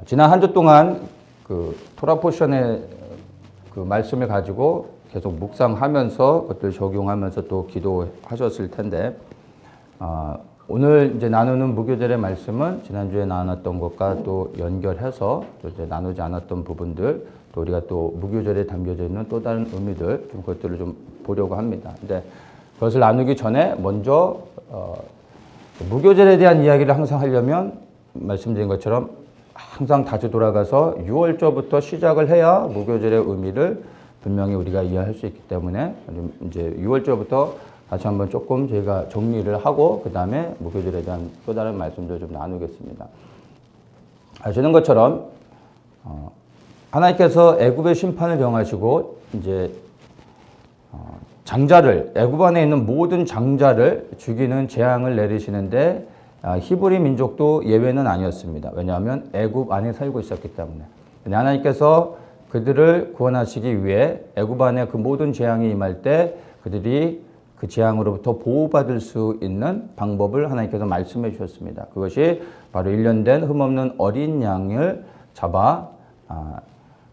지난 한 주 동안 그 토라 포션의 그 말씀을 가지고 계속 묵상하면서 그것들 적용하면서 또 기도하셨을 텐데, 오늘 이제 나누는 무교절의 말씀은 지난주에 나눴던 것과 또 연결해서 또 이제 나누지 않았던 부분들, 또 우리가 또 무교절에 담겨져 있는 또 다른 의미들, 좀 그것들을 좀 보려고 합니다. 근데 그것을 나누기 전에 먼저 무교절에 대한 이야기를 항상 하려면 말씀드린 것처럼 항상 다시 돌아가서 6월절부터 시작을 해야 무교절의 의미를 분명히 우리가 이해할 수 있기 때문에 이제 6월절부터 다시 한번 조금 저희가 정리를 하고 그 다음에 무교절에 대한 또 다른 말씀들 좀 나누겠습니다. 아시는 것처럼 하나님께서 애굽의 심판을 정하시고 이제 장자를 애굽 안에 있는 모든 장자를 죽이는 재앙을 내리시는데 히브리 민족도 예외는 아니었습니다. 왜냐하면 애굽 안에 살고 있었기 때문에. 하나님께서 그들을 구원하시기 위해 애굽 안에 그 모든 재앙이 임할 때 그들이 그 재앙으로부터 보호받을 수 있는 방법을 하나님께서 말씀해 주셨습니다. 그것이 바로 1년 된 흠없는 어린 양을 잡아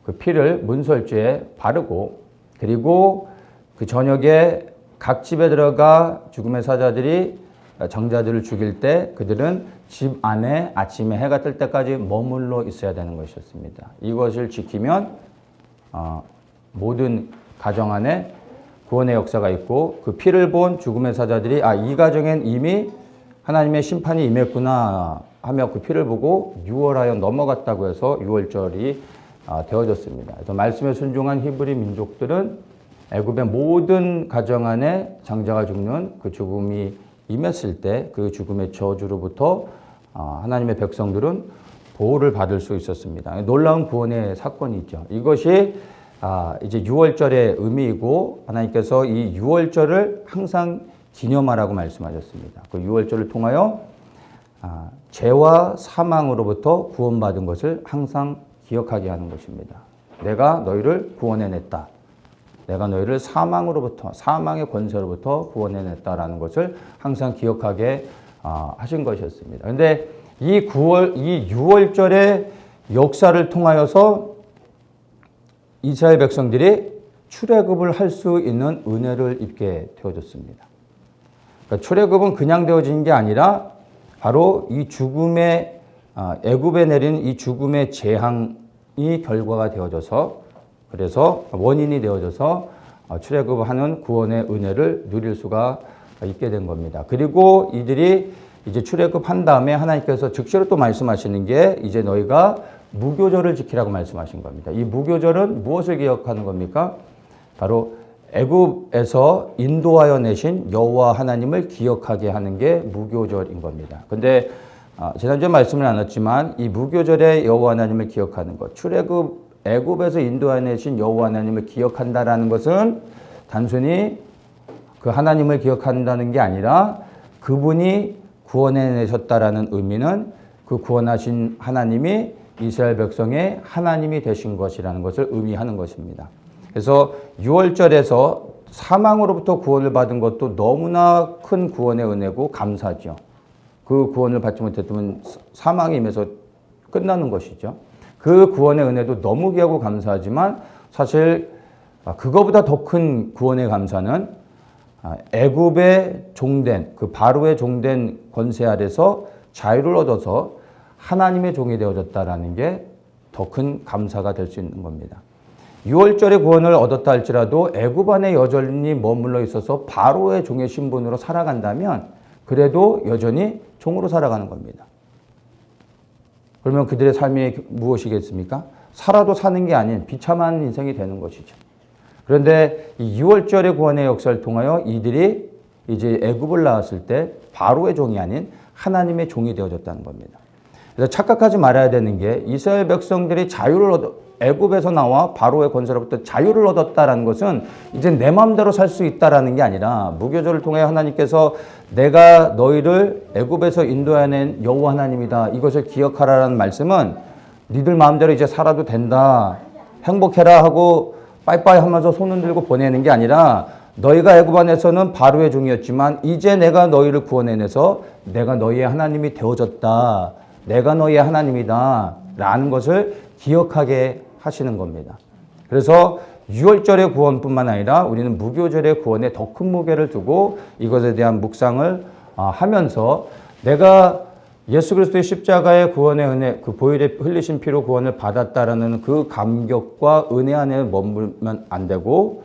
그 피를 문설주에 바르고, 그리고 그 저녁에 각 집에 들어가 죽음의 사자들이 장자들을 죽일 때 그들은 집 안에 아침에 해가 뜰 때까지 머물러 있어야 되는 것이었습니다. 이것을 지키면 모든 가정 안에 구원의 역사가 있고, 그 피를 본 죽음의 사자들이 이 가정엔 이미 하나님의 심판이 임했구나 하며 그 피를 보고 6월하여 넘어갔다고 해서 6월절이 되어졌습니다. 그래서 말씀에 순종한 히브리 민족들은 애굽의 모든 가정 안에 장자가 죽는 그 죽음이 임했을 때 그 죽음의 저주로부터 하나님의 백성들은 보호를 받을 수 있었습니다. 놀라운 구원의 사건이 있죠. 이것이 이제 6월절의 의미이고, 하나님께서 이 6월절을 항상 기념하라고 말씀하셨습니다. 그 6월절을 통하여 죄와 사망으로부터 구원받은 것을 항상 기억하게 하는 것입니다. 내가 너희를 구원해냈다. 내가 너희를 사망으로부터, 사망의 권세로부터 구원해냈다라는 것을 항상 기억하게 하신 것이었습니다. 그런데 이 6월절의 역사를 통하여서 이스라엘 백성들이 출애굽을 할 수 있는 은혜를 입게 되어졌습니다. 그러니까 출애굽은 그냥 되어진 게 아니라 바로 이 죽음의 애굽에 내린 이 죽음의 재앙이 결과가 되어져서, 그래서 원인이 되어져서 출애굽하는 구원의 은혜를 누릴 수가 있게 된 겁니다. 그리고 이들이 이제 출애굽한 다음에 하나님께서 즉시로 또 말씀하시는 게 이제 너희가 무교절을 지키라고 말씀하신 겁니다. 이 무교절은 무엇을 기억하는 겁니까? 바로 애굽에서 인도하여 내신 여호와 하나님을 기억하게 하는 게 무교절인 겁니다. 근데 지난주에 말씀을 나눴지만 이 무교절의 여호와 하나님을 기억하는 것, 애굽에서 인도하여 내신 여호와 하나님을 기억한다라는 것은 단순히 그 하나님을 기억한다는 게 아니라 그분이 구원해내셨다라는 의미는 그 구원하신 하나님이 이스라엘 백성의 하나님이 되신 것이라는 것을 의미하는 것입니다. 그래서 6월절에서 사망으로부터 구원을 받은 것도 너무나 큰 구원의 은혜고 감사죠. 그 구원을 받지 못했다면 사망이 임해서 끝나는 것이죠. 그 구원의 은혜도 너무 귀하고 감사하지만 사실 그거보다 더 큰 구원의 감사는 애굽의 종된, 그 바로의 종된 권세 아래서 자유를 얻어서 하나님의 종이 되어졌다라는 게 더 큰 감사가 될 수 있는 겁니다. 6월절의 구원을 얻었다 할지라도 애굽 안에 여전히 머물러 있어서 바로의 종의 신분으로 살아간다면 그래도 여전히 종으로 살아가는 겁니다. 그러면 그들의 삶이 무엇이겠습니까? 살아도 사는 게 아닌 비참한 인생이 되는 것이죠. 그런데 이 6월절의 구원의 역사를 통하여 이들이 이제 애굽을 나왔을 때 바로의 종이 아닌 하나님의 종이 되어졌다는 겁니다. 그래서 착각하지 말아야 되는 게 이스라엘 백성들이 애굽에서 나와 바로의 권세로부터 자유를 얻었다라는 것은 이제 내 마음대로 살 수 있다라는 게 아니라 무교절을 통해 하나님께서 내가 너희를 애굽에서 인도해낸 여호와 하나님이다. 이것을 기억하라라는 말씀은 니들 마음대로 이제 살아도 된다. 행복해라 하고 빠이빠이 하면서 손을 들고 보내는 게 아니라 너희가 애굽 안에서는 바로의 종이었지만 이제 내가 너희를 구원해내서 내가 너희의 하나님이 되어졌다. 내가 너희의 하나님이다 라는 것을 기억하게 하시는 겁니다. 그래서 유월절의 구원뿐만 아니라 우리는 무교절의 구원에 더 큰 무게를 두고 이것에 대한 묵상을 하면서 내가 예수 그리스도의 십자가의 구원의 은혜, 그 보혈에 흘리신 피로 구원을 받았다라는 그 감격과 은혜 안에 머물면 안 되고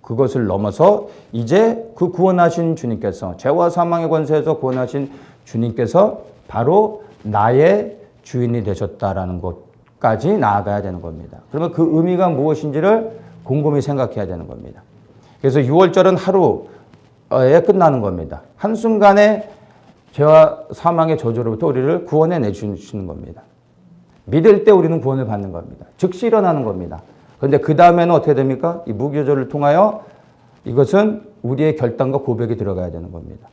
그것을 넘어서 이제 그 구원하신 주님께서 죄와 사망의 권세에서 구원하신 주님께서 바로 나의 주인이 되셨다라는 것까지 나아가야 되는 겁니다. 그러면 그 의미가 무엇인지를 곰곰이 생각해야 되는 겁니다. 그래서 6월절은 하루에 끝나는 겁니다. 한순간에 죄와 사망의 저주로부터 우리를 구원해 내주시는 겁니다. 믿을 때 우리는 구원을 받는 겁니다. 즉시 일어나는 겁니다. 그런데 그 다음에는 어떻게 됩니까? 이 무교절을 통하여 이것은 우리의 결단과 고백이 들어가야 되는 겁니다.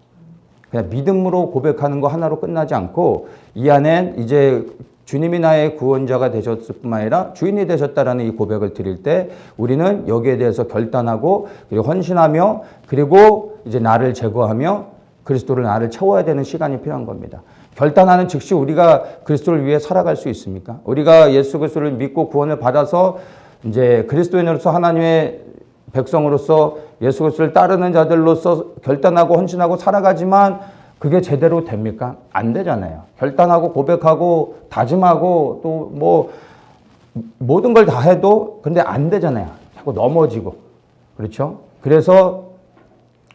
그냥 믿음으로 고백하는 거 하나로 끝나지 않고 이 안엔 이제 주님이 나의 구원자가 되셨을 뿐만 아니라 주인이 되셨다라는 이 고백을 드릴 때 우리는 여기에 대해서 결단하고 그리고 헌신하며 그리고 이제 나를 제거하며 그리스도를 나를 채워야 되는 시간이 필요한 겁니다. 결단하는 즉시 우리가 그리스도를 위해 살아갈 수 있습니까? 우리가 예수 그리스도를 믿고 구원을 받아서 이제 그리스도인으로서 하나님의 백성으로서 예수 그리스도를 따르는 자들로서 결단하고 헌신하고 살아가지만 그게 제대로 됩니까? 안 되잖아요. 결단하고 고백하고 다짐하고 또 뭐 모든 걸 다 해도 근데 안 되잖아요. 자꾸 넘어지고. 그렇죠? 그래서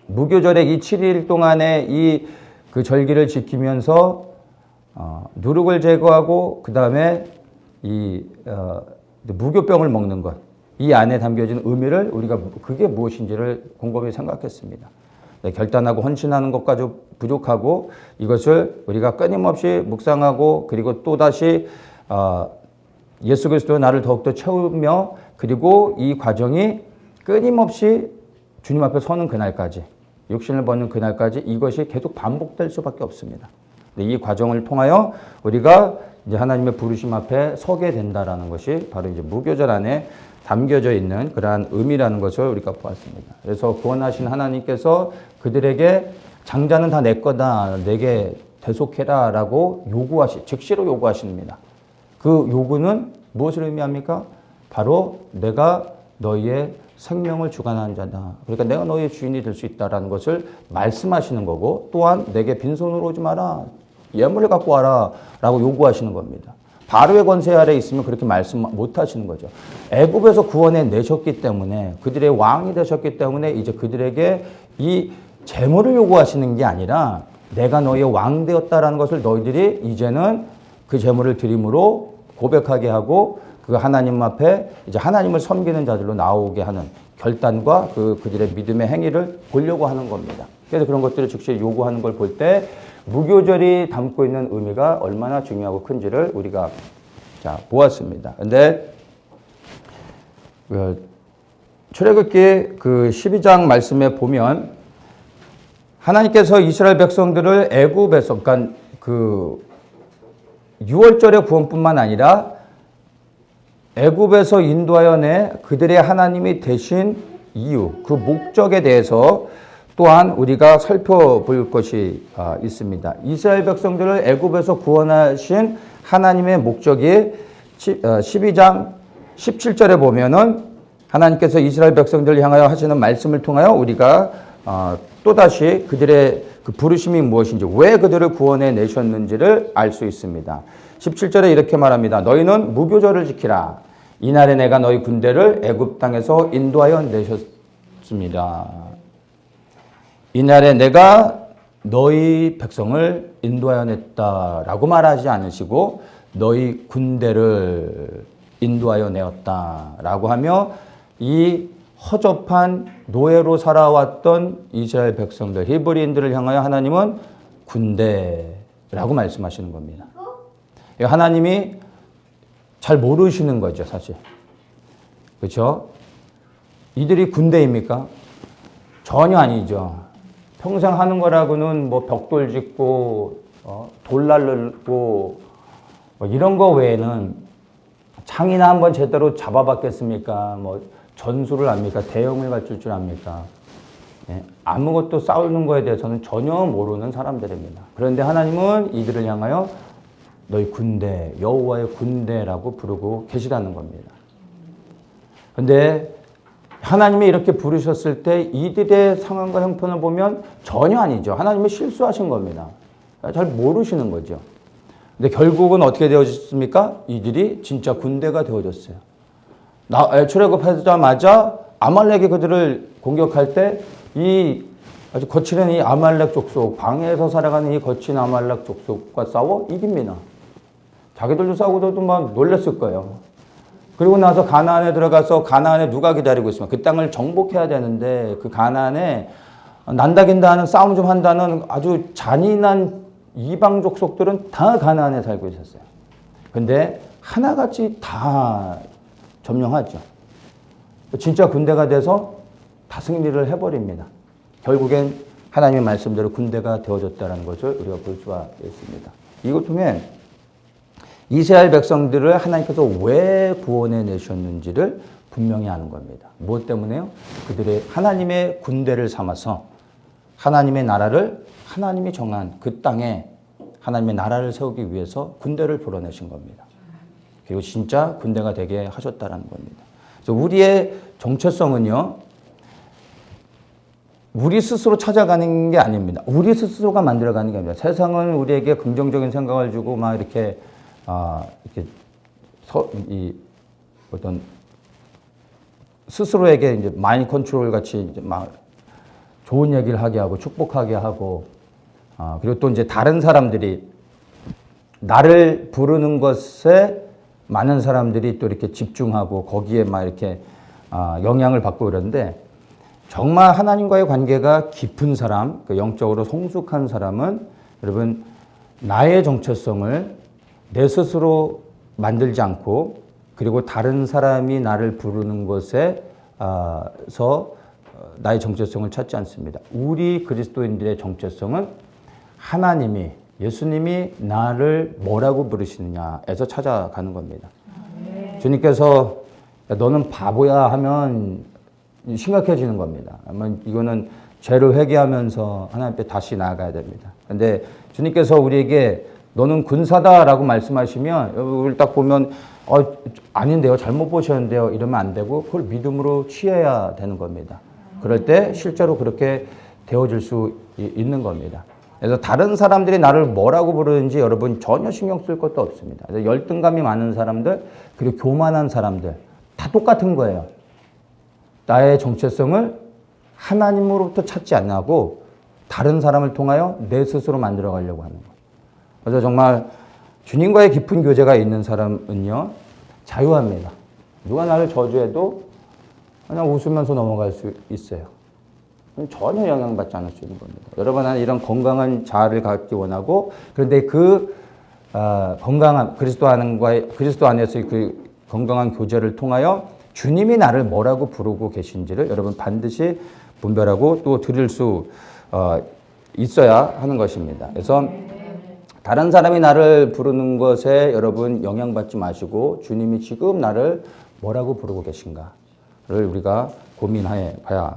무교절의 이 7일 동안의 이 그 절기를 지키면서 누룩을 제거하고 그 다음에 이 무교병을 먹는 것, 이 안에 담겨진 의미를 우리가 그게 무엇인지를 곰곰이 생각했습니다. 네, 결단하고 헌신하는 것까지 부족하고 이것을 우리가 끊임없이 묵상하고 그리고 또다시 예수 그리스도의 나를 더욱더 채우며 그리고 이 과정이 끊임없이 주님 앞에 서는 그날까지 육신을 벗는 그날까지 이것이 계속 반복될 수밖에 없습니다. 이 과정을 통하여 우리가 이제 하나님의 부르심 앞에 서게 된다라는 것이 바로 이제 무교절 안에 담겨져 있는 그러한 의미라는 것을 우리가 보았습니다. 그래서 구원하신 하나님께서 그들에게 장자는 다 내 거다, 내게 대속해라라고 즉시로 요구하십니다. 그 요구는 무엇을 의미합니까? 바로 내가 너희의 생명을 주관하는 자다. 그러니까 내가 너희의 주인이 될 수 있다라는 것을 말씀하시는 거고 또한 내게 빈손으로 오지 마라. 예물을 갖고 와라 라고 요구하시는 겁니다. 바로의 권세 아래 있으면 그렇게 말씀 못 하시는 거죠. 애굽에서 구원해 내셨기 때문에 그들의 왕이 되셨기 때문에 이제 그들에게 이 재물을 요구하시는 게 아니라 내가 너희의 왕 되었다라는 것을 너희들이 이제는 그 재물을 드림으로 고백하게 하고 그 하나님 앞에 이제 하나님을 섬기는 자들로 나오게 하는 결단과 그들의 믿음의 행위를 보려고 하는 겁니다. 그래서 그런 것들을 즉시 요구하는 걸 볼 때 무교절이 담고 있는 의미가 얼마나 중요하고 큰지를 우리가 보았습니다. 근데 출애굽기 그 12장 말씀에 보면 하나님께서 이스라엘 백성들을 애굽에서 그러니까 그 6월절의 구원뿐만 아니라 애굽에서 인도하여 내 그들의 하나님이 되신 이유, 그 목적에 대해서 또한 우리가 살펴볼 것이 있습니다. 이스라엘 백성들을 애굽에서 구원하신 하나님의 목적이 12장 17절에 보면은 하나님께서 이스라엘 백성들을 향하여 하시는 말씀을 통하여 우리가 또다시 그들의 그 부르심이 무엇인지 왜 그들을 구원해 내셨는지를 알 수 있습니다. 17절에 이렇게 말합니다. 너희는 무교절을 지키라. 이날에 내가 너희 군대를 애굽 땅에서 인도하여 내셨습니다. 이날에 내가 너희 백성을 인도하여 냈다라고 말하지 않으시고 너희 군대를 인도하여 내었다라고 하며 이 허접한 노예로 살아왔던 이스라엘 백성들, 히브리인들을 향하여 하나님은 군대라고 말씀하시는 겁니다. 하나님이 잘 모르시는 거죠, 사실. 그렇죠? 이들이 군대입니까? 전혀 아니죠. 평생 하는 거라고는 뭐 벽돌 짓고 돌 날르고 뭐 이런 거 외에는 창이나 한번 제대로 잡아봤겠습니까? 뭐 전술을 압니까? 대형을 갖출 줄 압니까? 예, 아무것도 싸우는 거에 대해서는 전혀 모르는 사람들입니다. 그런데 하나님은 이들을 향하여 너희 군대, 여호와의 군대라고 부르고 계시다는 겁니다. 근데 하나님이 이렇게 부르셨을 때 이들의 상황과 형편을 보면 전혀 아니죠. 하나님이 실수하신 겁니다. 잘 모르시는 거죠. 근데 결국은 어떻게 되어졌습니까? 이들이 진짜 군대가 되어졌어요. 출애굽하자마자 아말렉이 그들을 공격할 때 이 아주 거칠은 이 아말렉 족속, 광야에서 살아가는 이 거친 아말렉 족속과 싸워 이깁니다. 자기들도 싸우고도 막 놀랐을 거예요. 그리고 나서 가나안에 들어가서 가나안에 누가 기다리고 있으면 그 땅을 정복해야 되는데 그 가나안에 난다긴다 하는 싸움 좀 한다는 아주 잔인한 이방 족속들은 다 가나안에 살고 있었어요. 근데 하나같이 다 점령하죠. 진짜 군대가 돼서 다 승리를 해버립니다. 결국엔 하나님의 말씀대로 군대가 되어졌다는 것을 우리가 볼 수가 있습니다. 이걸 통해 이스라엘 백성들을 하나님께서 왜 구원해 내셨는지를 분명히 아는 겁니다. 무엇 때문에요? 그들의 하나님의 군대를 삼아서 하나님의 나라를 하나님이 정한 그 땅에 하나님의 나라를 세우기 위해서 군대를 불어내신 겁니다. 그리고 진짜 군대가 되게 하셨다는 겁니다. 그래서 우리의 정체성은요, 우리 스스로 찾아가는 게 아닙니다. 우리 스스로가 만들어가는 게 아닙니다. 세상은 우리에게 긍정적인 생각을 주고 막 이렇게 어떤 스스로에게 이제 마인드 컨트롤 같이 이제 막 좋은 얘기를 하게 하고 축복하게 하고 그리고 또 이제 다른 사람들이 나를 부르는 것에 많은 사람들이 또 이렇게 집중하고 거기에 막 이렇게 영향을 받고 그러는데 정말 하나님과의 관계가 깊은 사람, 영적으로 성숙한 사람은 여러분 나의 정체성을 내 스스로 만들지 않고 그리고 다른 사람이 나를 부르는 것에서 나의 정체성을 찾지 않습니다. 우리 그리스도인들의 정체성은 하나님이 예수님이 나를 뭐라고 부르시느냐에서 찾아가는 겁니다. 주님께서 너는 바보야 하면 심각해지는 겁니다. 이거는 죄를 회개하면서 하나님 앞에 다시 나아가야 됩니다. 그런데 주님께서 우리에게 너는 군사다라고 말씀하시면 여기 딱 보면 아닌데요, 잘못 보셨는데요 이러면 안 되고 그걸 믿음으로 취해야 되는 겁니다. 그럴 때 실제로 그렇게 되어질 수 있는 겁니다. 그래서 다른 사람들이 나를 뭐라고 부르는지 여러분 전혀 신경 쓸 것도 없습니다. 그래서 열등감이 많은 사람들 그리고 교만한 사람들 다 똑같은 거예요. 나의 정체성을 하나님으로부터 찾지 않고 다른 사람을 통하여 내 스스로 만들어 가려고 하는 거예요. 그래서 정말 주님과의 깊은 교제가 있는 사람은요, 자유합니다. 누가 나를 저주해도 그냥 웃으면서 넘어갈 수 있어요. 전혀 영향받지 않을 수 있는 겁니다. 여러분, 나는 이런 건강한 자아를 갖기 원하고, 그런데 그 건강한 그리스도 안에서의 그 건강한 교제를 통하여 주님이 나를 뭐라고 부르고 계신지를 여러분 반드시 분별하고 또 드릴 수 있어야 하는 것입니다. 그래서 다른 사람이 나를 부르는 것에 여러분 영향받지 마시고 주님이 지금 나를 뭐라고 부르고 계신가를 우리가 고민해 봐야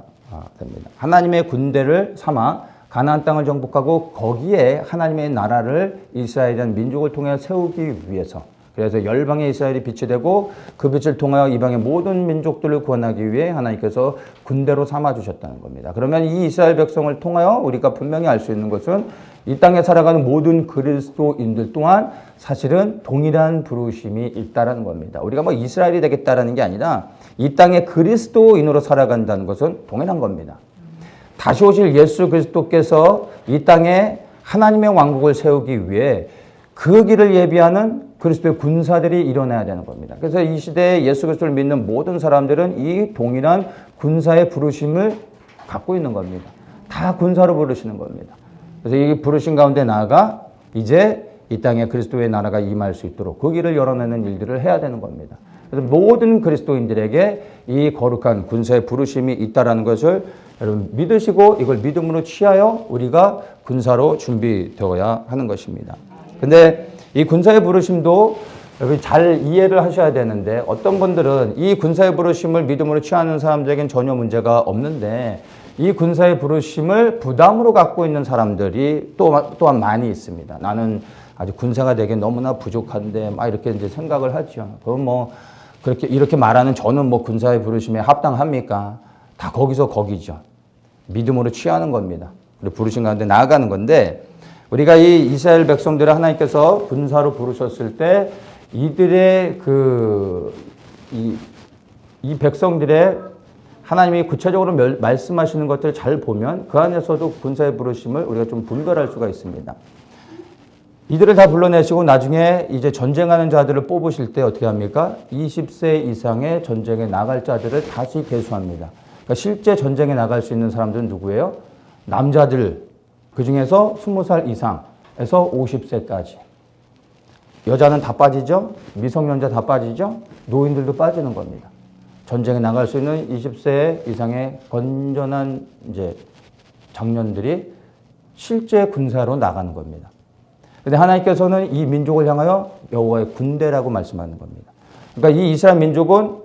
됩니다. 하나님의 군대를 삼아 가나안 땅을 정복하고 거기에 하나님의 나라를 이스라엘이라는 민족을 통해 세우기 위해서, 그래서 열방의 이스라엘이 빛이 되고 그 빛을 통하여 이방의 모든 민족들을 구원하기 위해 하나님께서 군대로 삼아주셨다는 겁니다. 그러면 이 이스라엘 백성을 통하여 우리가 분명히 알 수 있는 것은 이 땅에 살아가는 모든 그리스도인들 또한 사실은 동일한 부르심이 있다는 겁니다. 우리가 뭐 이스라엘이 되겠다라는 게 아니라 이 땅에 그리스도인으로 살아간다는 것은 동일한 겁니다. 다시 오실 예수 그리스도께서 이 땅에 하나님의 왕국을 세우기 위해 그 길을 예비하는 그리스도의 군사들이 일어나야 되는 겁니다. 그래서 이 시대에 예수 그리스도를 믿는 모든 사람들은 이 동일한 군사의 부르심을 갖고 있는 겁니다. 다 군사로 부르시는 겁니다. 그래서 이 부르심 가운데 나아가 이제 이 땅에 그리스도의 나라가 임할 수 있도록 그 길을 열어내는 일들을 해야 되는 겁니다. 그래서 모든 그리스도인들에게 이 거룩한 군사의 부르심이 있다라는 것을 여러분 믿으시고 이걸 믿음으로 취하여 우리가 군사로 준비되어야 하는 것입니다. 근데 이 군사의 부르심도 여러분 잘 이해를 하셔야 되는데 어떤 분들은 이 군사의 부르심을 믿음으로 취하는 사람들에겐 전혀 문제가 없는데 이 군사의 부르심을 부담으로 갖고 있는 사람들이 또한 많이 있습니다. 나는 아주 군사가 되기엔 너무나 부족한데 막 이렇게 이제 생각을 하죠. 그럼 뭐 그렇게 이렇게 말하는 저는 뭐 군사의 부르심에 합당합니까? 다 거기서 거기죠. 믿음으로 취하는 겁니다. 우리 부르신 가운데 나아가는 건데 우리가 이 이스라엘 백성들을 하나님께서 군사로 부르셨을 때 이들의 이 백성들의 하나님이 구체적으로 말씀하시는 것들을 잘 보면 그 안에서도 군사의 부르심을 우리가 좀 분별할 수가 있습니다. 이들을 다 불러내시고 나중에 이제 전쟁하는 자들을 뽑으실 때 어떻게 합니까? 20세 이상의 전쟁에 나갈 자들을 다시 계수합니다. 그러니까 실제 전쟁에 나갈 수 있는 사람들은 누구예요? 남자들, 그 중에서 20살 이상에서 50세까지. 여자는 다 빠지죠? 미성년자 다 빠지죠? 노인들도 빠지는 겁니다. 전쟁에 나갈 수 있는 20세 이상의 건전한 이제 장년들이 실제 군사로 나가는 겁니다. 근데 하나님께서는 이 민족을 향하여 여호와의 군대라고 말씀하는 겁니다. 그러니까 이 이스라엘 민족은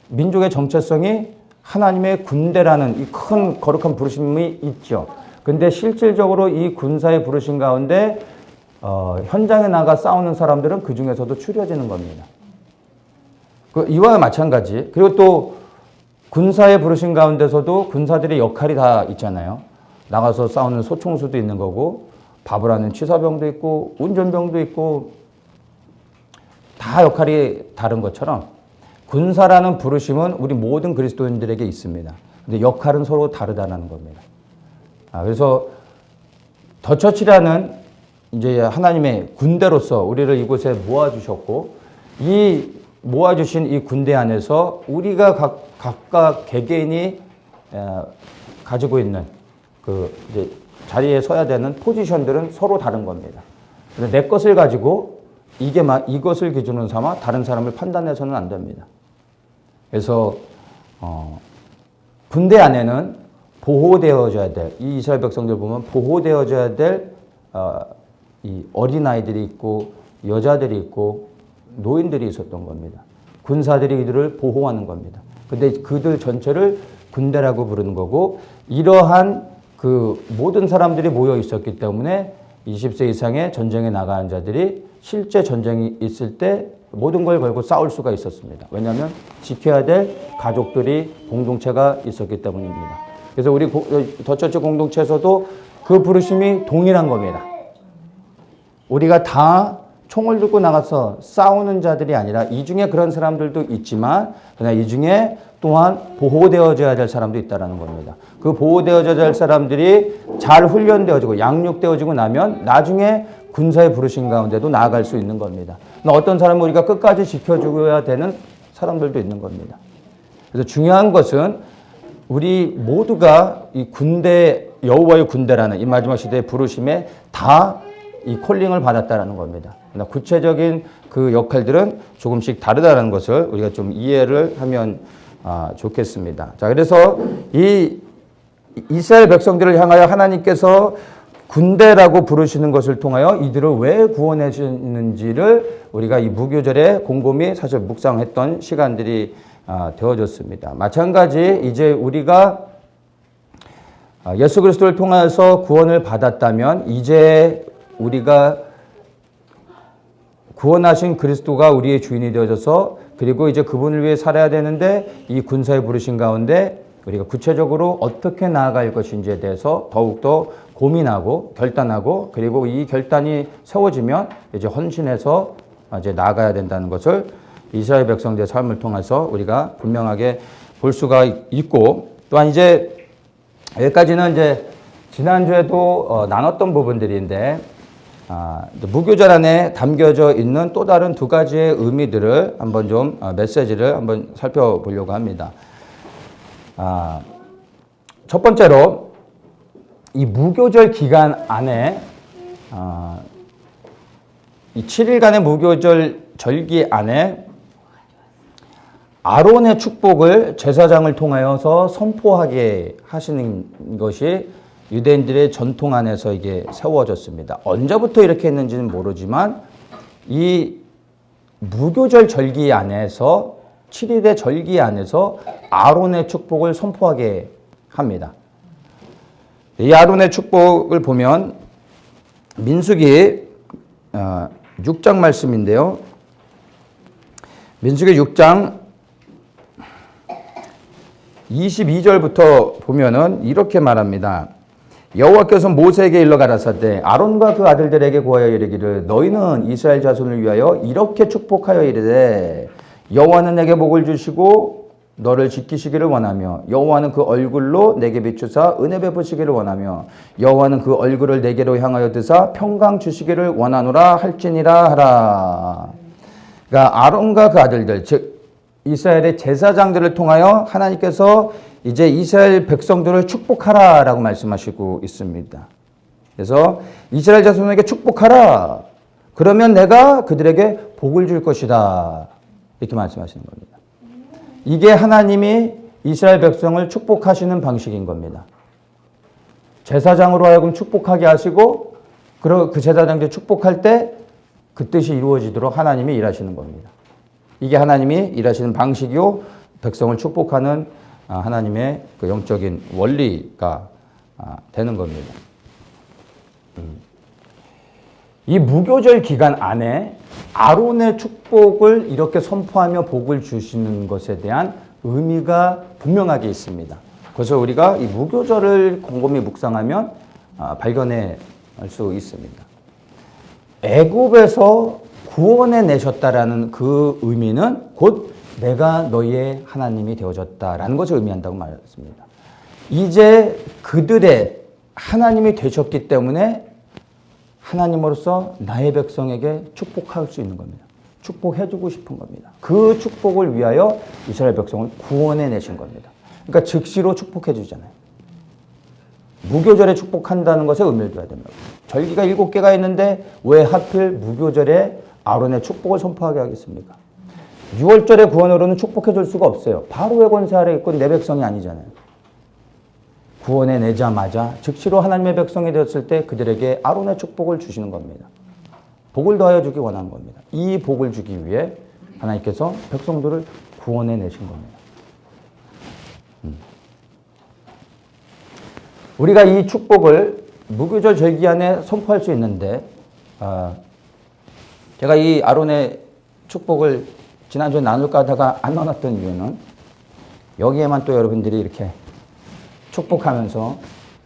민족의 정체성이 하나님의 군대라는 이 큰 거룩한 부르심이 있죠. 근데 실질적으로 이 군사의 부르심 가운데 현장에 나가 싸우는 사람들은 그 중에서도 추려지는 겁니다. 이와 마찬가지. 그리고 또 군사의 부르심 가운데서도 군사들의 역할이 다 있잖아요. 나가서 싸우는 소총수도 있는 거고 밥을 하는 취사병도 있고 운전병도 있고 다 역할이 다른 것처럼 군사라는 부르심은 우리 모든 그리스도인들에게 있습니다. 근데 역할은 서로 다르다는 겁니다. 그래서 더 처치라는 이제 하나님의 군대로서 우리를 이곳에 모아주셨고 이 모아주신 이 군대 안에서 우리가 각각 개개인이 가지고 있는 그 이제 자리에 서야 되는 포지션들은 서로 다른 겁니다. 그런데 내 것을 가지고 이것을 기준으로 삼아 다른 사람을 판단해서는 안 됩니다. 그래서 군대 안에는 보호되어져야 될, 이 이스라엘 백성들 보면 보호되어져야 될 이 어린아이들이 있고 여자들이 있고 노인들이 있었던 겁니다. 군사들이 이들을 보호하는 겁니다. 근데 그들 전체를 군대라고 부르는 거고 이러한 그 모든 사람들이 모여 있었기 때문에 20세 이상의 전쟁에 나가는 자들이 실제 전쟁이 있을 때 모든 걸 걸고 싸울 수가 있었습니다. 왜냐하면 지켜야 될 가족들이 공동체가 있었기 때문입니다. 그래서 우리 더처치 공동체에서도 그 부르심이 동일한 겁니다. 우리가 다 총을 들고 나가서 싸우는 자들이 아니라 이 중에 그런 사람들도 있지만 그러나 이 중에 또한 보호되어져야 될 사람도 있다는 겁니다. 그 보호되어져야 될 사람들이 잘 훈련되어지고 양육되어지고 나면 나중에 군사의 부르심 가운데도 나아갈 수 있는 겁니다. 어떤 사람은 우리가 끝까지 지켜줘야 되는 사람들도 있는 겁니다. 그래서 중요한 것은 우리 모두가 이 군대, 여호와의 군대라는 이 마지막 시대의 부르심에 다 이 콜링을 받았다는 겁니다. 그러나 구체적인 그 역할들은 조금씩 다르다는 것을 우리가 좀 이해를 하면 좋겠습니다. 자, 그래서 이 이스라엘 백성들을 향하여 하나님께서 군대라고 부르시는 것을 통하여 이들을 왜 구원해 주시는지를 우리가 이 무교절에 곰곰이 사실 묵상했던 시간들이 되어졌습니다. 마찬가지 이제 우리가 예수 그리스도를 통해서 구원을 받았다면 이제 우리가 구원하신 그리스도가 우리의 주인이 되어져서 그리고 이제 그분을 위해 살아야 되는데 이 군사의 부르심 가운데 우리가 구체적으로 어떻게 나아갈 것인지에 대해서 더욱더 고민하고 결단하고 그리고 이 결단이 세워지면 이제 헌신해서 이제 나아가야 된다는 것을 이스라엘 백성들의 삶을 통해서 우리가 분명하게 볼 수가 있고 또한 이제 여기까지는 이제 지난주에도 나눴던 부분들인데 무교절 안에 담겨져 있는 또 다른 두 가지의 의미들을 한번 좀 메시지를 한번 살펴보려고 합니다. 첫 번째로 이 무교절 기간 안에 이 7일간의 무교절 절기 안에 아론의 축복을 제사장을 통하여서 선포하게 하시는 것이 유대인들의 전통 안에서 이게 세워졌습니다. 언제부터 이렇게 했는지는 모르지만 이 무교절 절기 안에서 7일의 절기 안에서 아론의 축복을 선포하게 합니다. 이 아론의 축복을 보면 민수기 6장 말씀인데요. 민수기 6장 22절부터 보면은 이렇게 말합니다. 여호와께서 모세에게 일러 가라사대 아론과 그 아들들에게 고하여 이르기를 너희는 이스라엘 자손을 위하여 이렇게 축복하여 이르되 여호와는 내게 복을 주시고 너를 지키시기를 원하며 여호와는 그 얼굴로 내게 비추사 은혜 베푸시기를 원하며 여호와는 그 얼굴을 내게로 향하여 드사 평강 주시기를 원하노라 할지니라 하라. 그러니까 아론과 그 아들들 즉 이스라엘의 제사장들을 통하여 하나님께서 이제 이스라엘 백성들을 축복하라라고 말씀하시고 있습니다. 그래서 이스라엘 자손에게 축복하라. 그러면 내가 그들에게 복을 줄 것이다. 이렇게 말씀하시는 겁니다. 이게 하나님이 이스라엘 백성을 축복하시는 방식인 겁니다. 제사장으로 하여금 축복하게 하시고 그 제사장들 축복할 때 그 뜻이 이루어지도록 하나님이 일하시는 겁니다. 이게 하나님이 일하시는 방식이요 백성을 축복하는 하나님의 그 영적인 원리가 되는 겁니다. 이 무교절 기간 안에 아론의 축복을 이렇게 선포하며 복을 주시는 것에 대한 의미가 분명하게 있습니다. 그래서 우리가 이 무교절을 곰곰이 묵상하면 발견할 수 있습니다. 애굽에서 구원해 내셨다라는 그 의미는 곧 내가 너희의 하나님이 되어졌다라는 것을 의미한다고 말했습니다. 이제 그들의 하나님이 되셨기 때문에 하나님으로서 나의 백성에게 축복할 수 있는 겁니다. 축복해주고 싶은 겁니다. 그 축복을 위하여 이스라엘 백성을 구원해 내신 겁니다. 그러니까 즉시로 축복해 주잖아요. 무교절에 축복한다는 것에 의미를 둬야 됩니다. 절기가 7개가 있는데 왜 하필 무교절에 아론의 축복을 선포하게 하겠습니까? 6월절의 구원으로는 축복해 줄 수가 없어요. 바로의 권세 아래 있고 내 백성이 아니잖아요. 구원해 내자마자 즉시로 하나님의 백성이 되었을 때 그들에게 아론의 축복을 주시는 겁니다. 복을 더하여 주기 원하는 겁니다. 이 복을 주기 위해 하나님께서 백성들을 구원해 내신 겁니다. 우리가 이 축복을 무교절 절기 안에 선포할 수 있는데 제가 이 아론의 축복을 지난주에 나눌까 하다가 안 나눴던 이유는 여기에만 또 여러분들이 이렇게 축복하면서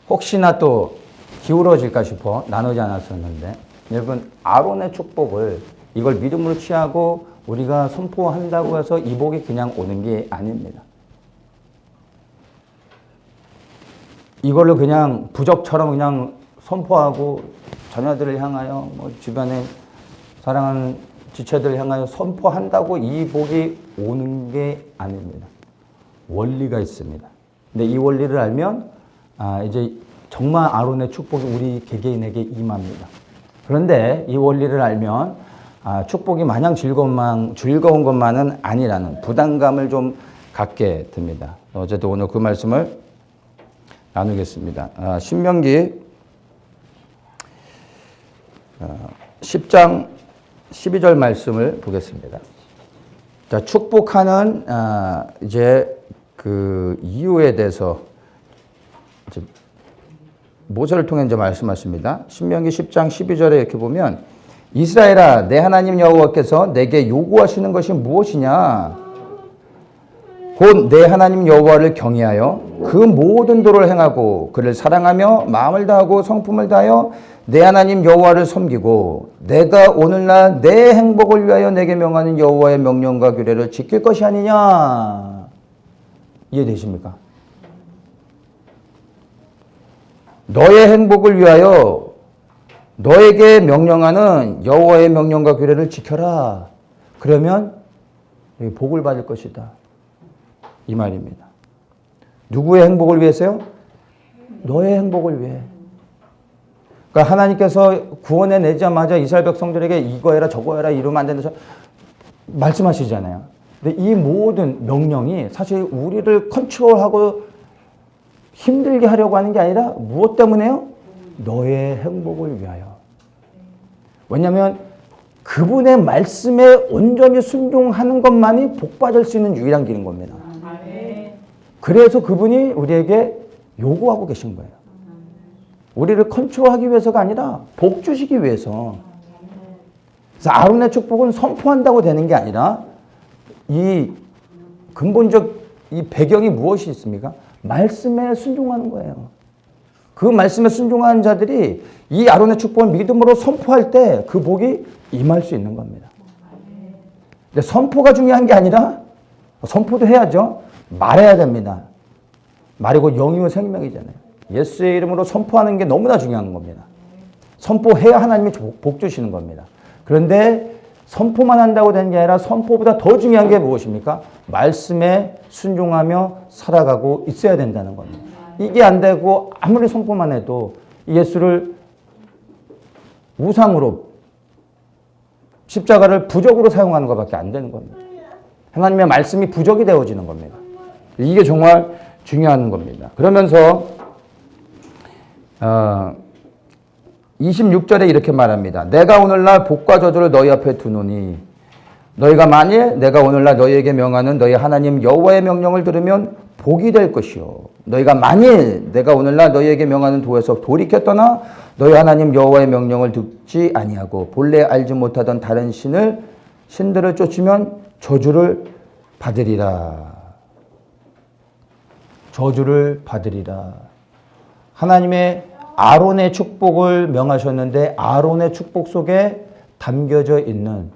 혹시나 또 기울어질까 싶어 나누지 않았었는데 여러분 아론의 축복을 이걸 믿음으로 취하고 우리가 선포한다고 해서 이 복이 그냥 오는 게 아닙니다. 이걸로 그냥 부적처럼 그냥 선포하고 자녀들을 향하여 뭐 주변에 사랑하는 지체들을 향하여 선포한다고 이 복이 오는 게 아닙니다. 원리가 있습니다. 근데 이 원리를 알면 이제 정말 아론의 축복이 우리 개개인에게 임합니다. 그런데 이 원리를 알면 축복이 마냥 즐거운 것만은 아니라는 부담감을 좀 갖게 됩니다. 어쨌든 오늘 그 말씀을 나누겠습니다. 신명기 10장 12절 말씀을 보겠습니다. 자, 축복하는 이제 그 이유에 대해서 이제 모세를 통해 이제 말씀하십니다. 신명기 10장 12절에 이렇게 보면 이스라엘아 내 하나님 여호와께서 내게 요구하시는 것이 무엇이냐? 곧 내 하나님 여호와를 경외하여 그 모든 도를 행하고 그를 사랑하며 마음을 다하고 성품을 다하여 내 하나님 여호와를 섬기고 내가 오늘날 내 행복을 위하여 내게 명하는 여호와의 명령과 규례를 지킬 것이 아니냐. 이해되십니까? 너의 행복을 위하여 너에게 명령하는 여호와의 명령과 규례를 지켜라. 그러면 복을 받을 것이다. 이 말입니다. 누구의 행복을 위해서요? 너의 행복을 위해. 그러니까 하나님께서 구원해 내자마자 이스라엘 백성들에게 이거 해라 저거 해라 이러면 안 된다 말씀하시잖아요. 근데 이 모든 명령이 사실 우리를 컨트롤하고 힘들게 하려고 하는 게 아니라 무엇 때문에요? 너의 행복을 위하여. 왜냐하면 그분의 말씀에 온전히 순종하는 것만이 복받을 수 있는 유일한 길인 겁니다. 그래서 그분이 우리에게 요구하고 계신 거예요. 우리를 컨트롤하기 위해서가 아니라 복 주시기 위해서. 그래서 아론의 축복은 선포한다고 되는 게 아니라 이 근본적 이 배경이 무엇이 있습니까? 말씀에 순종하는 거예요. 그 말씀에 순종하는 자들이 이 아론의 축복을 믿음으로 선포할 때 그 복이 임할 수 있는 겁니다. 근데 선포가 중요한 게 아니라 선포도 해야죠. 말해야 됩니다. 말이고 영이고 생명이잖아요. 예수의 이름으로 선포하는 게 너무나 중요한 겁니다. 선포해야 하나님이 복 주시는 겁니다. 그런데 선포만 한다고 되는 게 아니라 선포보다 더 중요한 게 무엇입니까? 말씀에 순종하며 살아가고 있어야 된다는 겁니다. 이게 안 되고 아무리 선포만 해도 예수를 우상으로 십자가를 부적으로 사용하는 것밖에 안 되는 겁니다. 하나님의 말씀이 부적이 되어지는 겁니다. 이게 정말 중요한 겁니다. 그러면서 26절에 이렇게 말합니다. 내가 오늘날 복과 저주를 너희 앞에 두노니 너희가 만일 내가 오늘날 너희에게 명하는 너희 하나님 여호와의 명령을 들으면 복이 될 것이요. 너희가 만일 내가 오늘날 너희에게 명하는 도에서 돌이켜 떠나 너희 하나님 여호와의 명령을 듣지 아니하고 본래 알지 못하던 다른 신들을 쫓으면 저주를 받으리라. 저주를 받으리라. 하나님의 아론의 축복을 명하셨는데 아론의 축복 속에 담겨져 있는,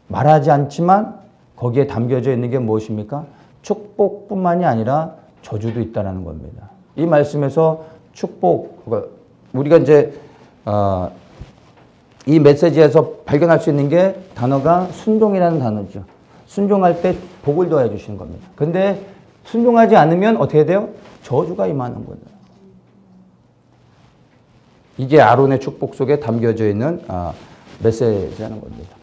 말하지 않지만 거기에 담겨져 있는 게 무엇입니까? 축복뿐만이 아니라 저주도 있다는 겁니다. 이 말씀에서 축복, 우리가 이제 이 메시지에서 발견할 수 있는 게 단어가 순종이라는 단어죠. 순종할 때 복을 더해 주시는 겁니다. 그런데 순종하지 않으면 어떻게 돼요? 저주가 임하는 거예요. 이게 아론의 축복 속에 담겨져 있는 메시지라는 겁니다.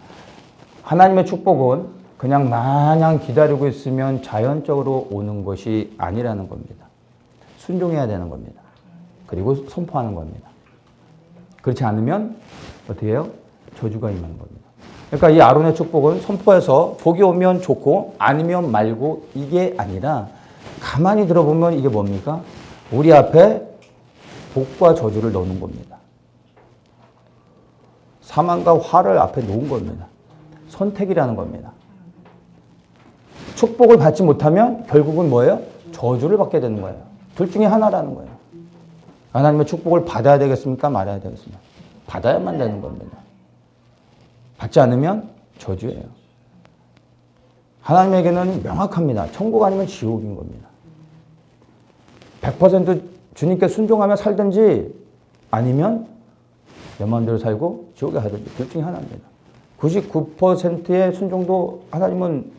하나님의 축복은 그냥 마냥 기다리고 있으면 자연적으로 오는 것이 아니라는 겁니다. 순종해야 되는 겁니다. 그리고 선포하는 겁니다. 그렇지 않으면 어떻게 해요? 저주가 임하는 겁니다. 그러니까 이 아론의 축복은 선포해서 복이 오면 좋고 아니면 말고 이게 아니라 가만히 들어보면 이게 뭡니까? 우리 앞에 복과 저주를 넣는 겁니다. 사망과 화를 앞에 놓은 겁니다. 선택이라는 겁니다. 축복을 받지 못하면 결국은 뭐예요? 저주를 받게 되는 거예요. 둘 중에 하나라는 거예요. 하나님의 축복을 받아야 되겠습니까? 말아야 되겠습니까? 받아야만 되는 겁니다. 받지 않으면 저주예요. 하나님에게는 명확합니다. 천국 아니면 지옥인 겁니다. 100% 주님께 순종하며 살든지 아니면 내 마음대로 살고 지옥에 가든지 둘 중에 하나입니다. 99%의 순종도 하나님은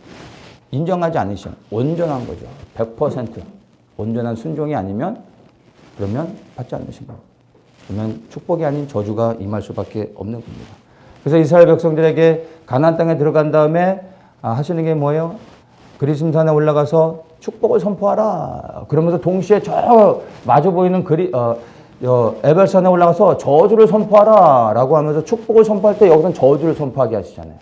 인정하지 않으시죠. 온전한 거죠. 100% 온전한 순종이 아니면 그러면 받지 않으신 거예요. 그러면 축복이 아닌 저주가 임할 수밖에 없는 겁니다. 그래서 이스라엘 백성들에게 가나안 땅에 들어간 다음에 하시는 게 뭐예요? 그리심산에 올라가서 축복을 선포하라. 그러면서 동시에 저 마주 보이는 에벨산에 올라가서 저주를 선포하라 라고 하면서 축복을 선포할 때 여기서는 저주를 선포하게 하시잖아요.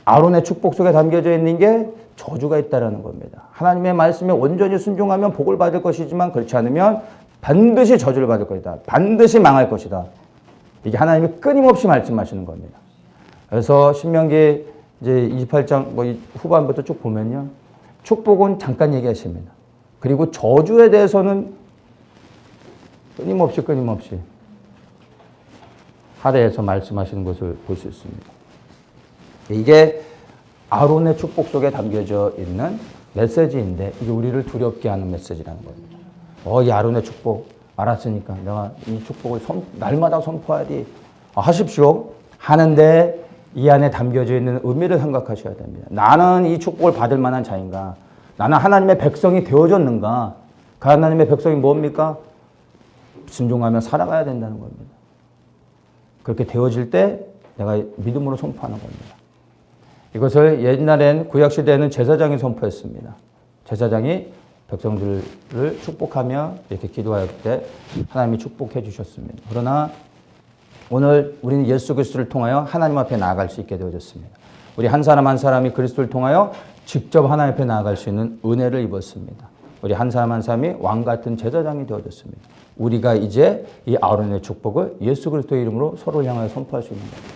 아론의 축복 속에 담겨져 있는 게 저주가 있다는 겁니다. 하나님의 말씀에 온전히 순종하면 복을 받을 것이지만 그렇지 않으면 반드시 저주를 받을 것이다. 반드시 망할 것이다. 이게 하나님이 끊임없이 말씀하시는 겁니다. 그래서 신명기 이제 28장 후반부터 쭉 보면요. 축복은 잠깐 얘기하십니다. 그리고 저주에 대해서는 끊임없이 하대에서 말씀하시는 것을 볼 수 있습니다. 이게 아론의 축복 속에 담겨져 있는 메시지인데 이게 우리를 두렵게 하는 메시지라는 겁니다. 이 아론의 축복 알았으니까 내가 이 축복을 날마다 선포하리 하십시오. 하는데 이 안에 담겨져 있는 의미를 생각하셔야 됩니다. 나는 이 축복을 받을 만한 자인가? 나는 하나님의 백성이 되어졌는가? 그 하나님의 백성이 뭡니까? 순종하며 살아가야 된다는 겁니다. 그렇게 되어질 때 내가 믿음으로 선포하는 겁니다. 이것을 옛날엔 구약시대에는 제사장이 선포했습니다. 제사장이 백성들을 축복하며 이렇게 기도할 때 하나님이 축복해 주셨습니다. 그러나 오늘 우리는 예수 그리스도를 통하여 하나님 앞에 나아갈 수 있게 되어졌습니다. 우리 한 사람 한 사람이 그리스도를 통하여 직접 하나님 앞에 나아갈 수 있는 은혜를 입었습니다. 우리 한 사람 한 사람이 왕 같은 제사장이 되어졌습니다. 우리가 이제 이 아론의 축복을 예수 그리스도의 이름으로 서로를 향하여 선포할 수 있는 겁니다.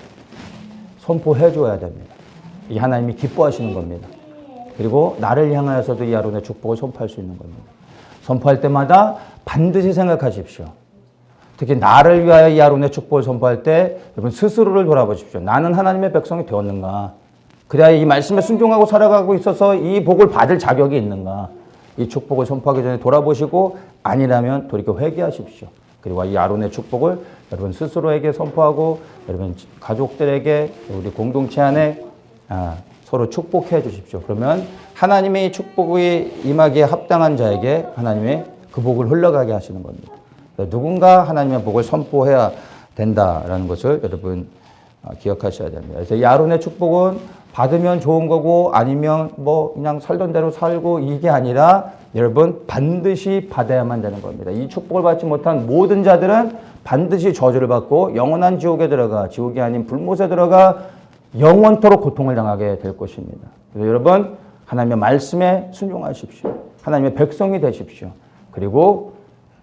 선포해 줘야 됩니다. 이 하나님이 기뻐하시는 겁니다. 그리고 나를 향하여서도 이 아론의 축복을 선포할 수 있는 겁니다. 선포할 때마다 반드시 생각하십시오. 특히 나를 위하여 이 아론의 축복을 선포할 때 여러분 스스로를 돌아보십시오. 나는 하나님의 백성이 되었는가? 그래야 이 말씀에 순종하고 살아가고 있어서 이 복을 받을 자격이 있는가? 이 축복을 선포하기 전에 돌아보시고 아니라면 돌이켜 회개하십시오. 그리고 이 아론의 축복을 여러분 스스로에게 선포하고 여러분 가족들에게 우리 공동체 안에 서로 축복해 주십시오. 그러면 하나님의 축복이 임하기에 합당한 자에게 하나님의 그 복을 흘러가게 하시는 겁니다. 누군가 하나님의 복을 선포해야 된다라는 것을 여러분 기억하셔야 됩니다. 그래서 이 아론의 축복은 받으면 좋은 거고 아니면 뭐 그냥 살던 대로 살고 이게 아니라 여러분 반드시 받아야만 되는 겁니다. 이 축복을 받지 못한 모든 자들은 반드시 저주를 받고 영원한 지옥에 들어가 지옥이 아닌 불못에 들어가 영원토록 고통을 당하게 될 것입니다. 그래서 여러분 하나님의 말씀에 순종하십시오. 하나님의 백성이 되십시오. 그리고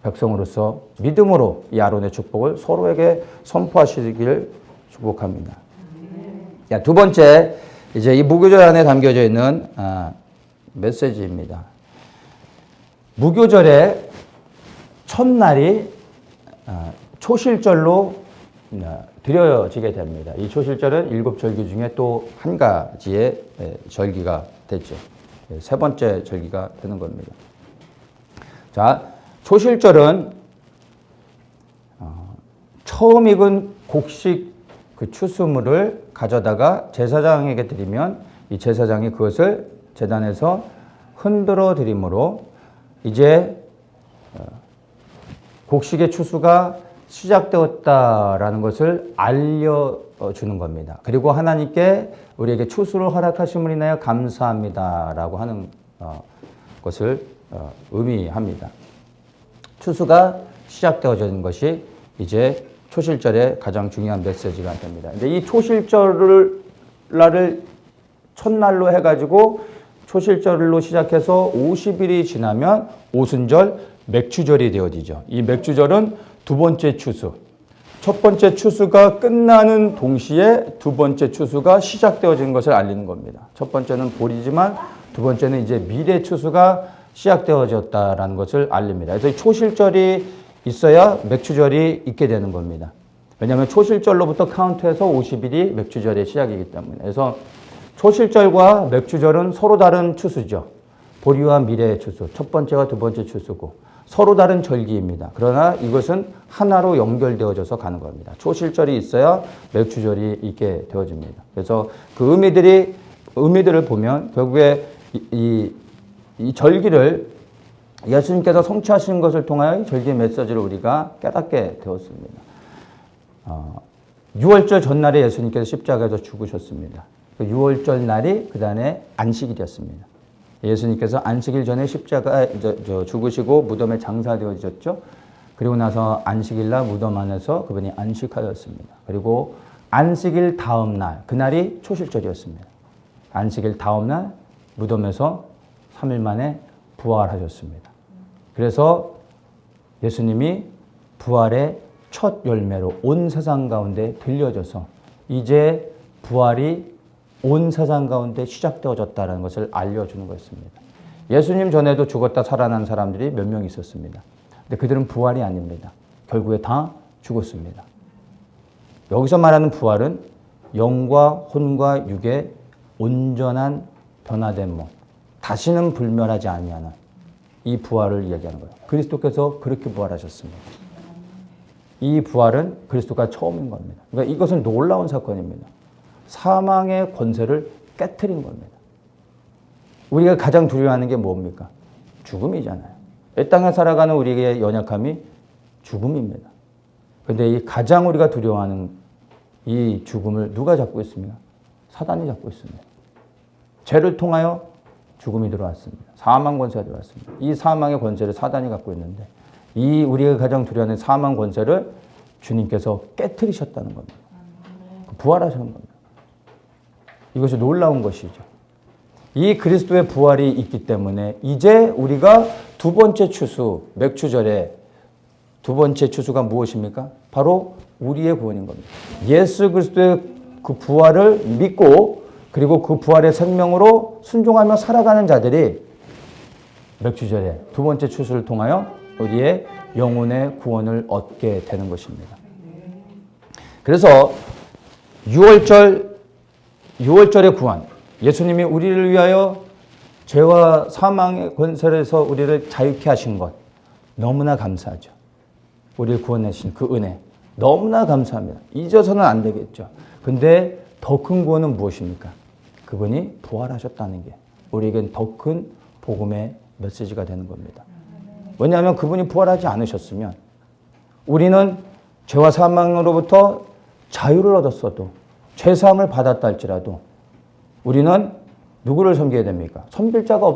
백성으로서 믿음으로 이 아론의 축복을 서로에게 선포하시길 축복합니다. 자, 두 번째 이제 이 무교절 안에 담겨져 있는 메시지입니다. 무교절의 첫날이 초실절로 드려지게 됩니다. 이 초실절은 7절기 중에 또 한 가지의 절기가 됐죠. 세 번째 절기가 되는 겁니다. 자, 초실절은 처음 익은 곡식 그 추수물을 가져다가 제사장에게 드리면 이 제사장이 그것을 제단에서 흔들어 드림으로 이제 곡식의 추수가 시작되었다라는 것을 알려주는 겁니다. 그리고 하나님께 우리에게 추수를 허락하심을 인하여 감사합니다라고 하는 것을 의미합니다. 추수가 시작되어진 것이 이제 초실절의 가장 중요한 메시지가 됩니다. 근데 이 초실절을 첫날로 해가지고 초실절로 시작해서 50일이 지나면 오순절 맥추절이 되어지죠. 이 맥추절은 두 번째 추수. 첫 번째 추수가 끝나는 동시에 두 번째 추수가 시작되어진 것을 알리는 겁니다. 첫 번째는 볼이지만 두 번째는 이제 미래 추수가 시작되어졌다라는 것을 알립니다. 그래서 초실절이 있어야 맥추절이 있게 되는 겁니다. 왜냐하면 초실절로부터 카운트해서 50일이 맥추절의 시작이기 때문에. 그래서 초실절과 맥추절은 서로 다른 추수죠. 보리와 미래의 추수. 첫 번째와 두 번째 추수고 서로 다른 절기입니다. 그러나 이것은 하나로 연결되어져서 가는 겁니다. 초실절이 있어야 맥추절이 있게 되어집니다. 그래서 그 의미들을 보면 결국에 이 절기를 예수님께서 성취하시는 것을 통하여 이 절기의 메시지를 우리가 깨닫게 되었습니다. 6월절 전날에 예수님께서 십자가에서 죽으셨습니다. 6월절 날이 그 다음에 안식일이었습니다. 예수님께서 안식일 전에 십자가에 죽으시고 무덤에 장사되어졌죠. 그리고 나서 안식일 날 무덤 안에서 그분이 안식하였습니다. 그리고 안식일 다음 날, 그날이 초실절이었습니다. 안식일 다음 날 무덤에서 3일 만에 부활하셨습니다. 그래서 예수님이 부활의 첫 열매로 온 세상 가운데 들려져서 이제 부활이 온 세상 가운데 시작되어졌다는 것을 알려주는 것입니다. 예수님 전에도 죽었다 살아난 사람들이 몇 명 있었습니다. 근데 그들은 부활이 아닙니다. 결국에 다 죽었습니다. 여기서 말하는 부활은 영과 혼과 육의 온전한 변화된 몸, 다시는 불멸하지 아니하는 이 부활을 이야기하는 거예요. 그리스도께서 그렇게 부활하셨습니다. 이 부활은 그리스도가 처음인 겁니다. 그러니까 이것은 놀라운 사건입니다. 사망의 권세를 깨트린 겁니다. 우리가 가장 두려워하는 게 뭡니까? 죽음이잖아요. 이 땅에 살아가는 우리의 연약함이 죽음입니다. 그런데 이 가장 우리가 두려워하는 이 죽음을 누가 잡고 있습니까? 사단이 잡고 있습니다. 죄를 통하여 죽음이 들어왔습니다. 사망 권세가 들어왔습니다. 이 사망의 권세를 사단이 갖고 있는데 이 우리가 가장 두려워하는 사망 권세를 주님께서 깨트리셨다는 겁니다. 부활하시는 겁니다. 이것이 놀라운 것이죠. 이 그리스도의 부활이 있기 때문에 이제 우리가 두 번째 추수, 맥추절의 두 번째 추수가 무엇입니까? 바로 우리의 구원인 겁니다. 예수 그리스도의 그 부활을 믿고 그리고 그 부활의 생명으로 순종하며 살아가는 자들이 맥주절에 두 번째 추수를 통하여 우리의 영혼의 구원을 얻게 되는 것입니다. 그래서 6월절의 구원, 예수님이 우리를 위하여 죄와 사망의 권세에서 우리를 자유케 하신 것 너무나 감사하죠. 우리를 구원하신 그 은혜 너무나 감사합니다. 잊어서는 안 되겠죠. 근데 더 큰 구원은 무엇입니까? 그분이 부활하셨다는 게 우리에겐 더 큰 복음의 메시지가 되는 겁니다. 왜냐하면 그분이 부활하지 않으셨으면 우리는 죄와 사망으로부터 자유를 얻었어도 죄사함을 받았다 할지라도 우리는 누구를 섬겨야 됩니까? 섬길 자가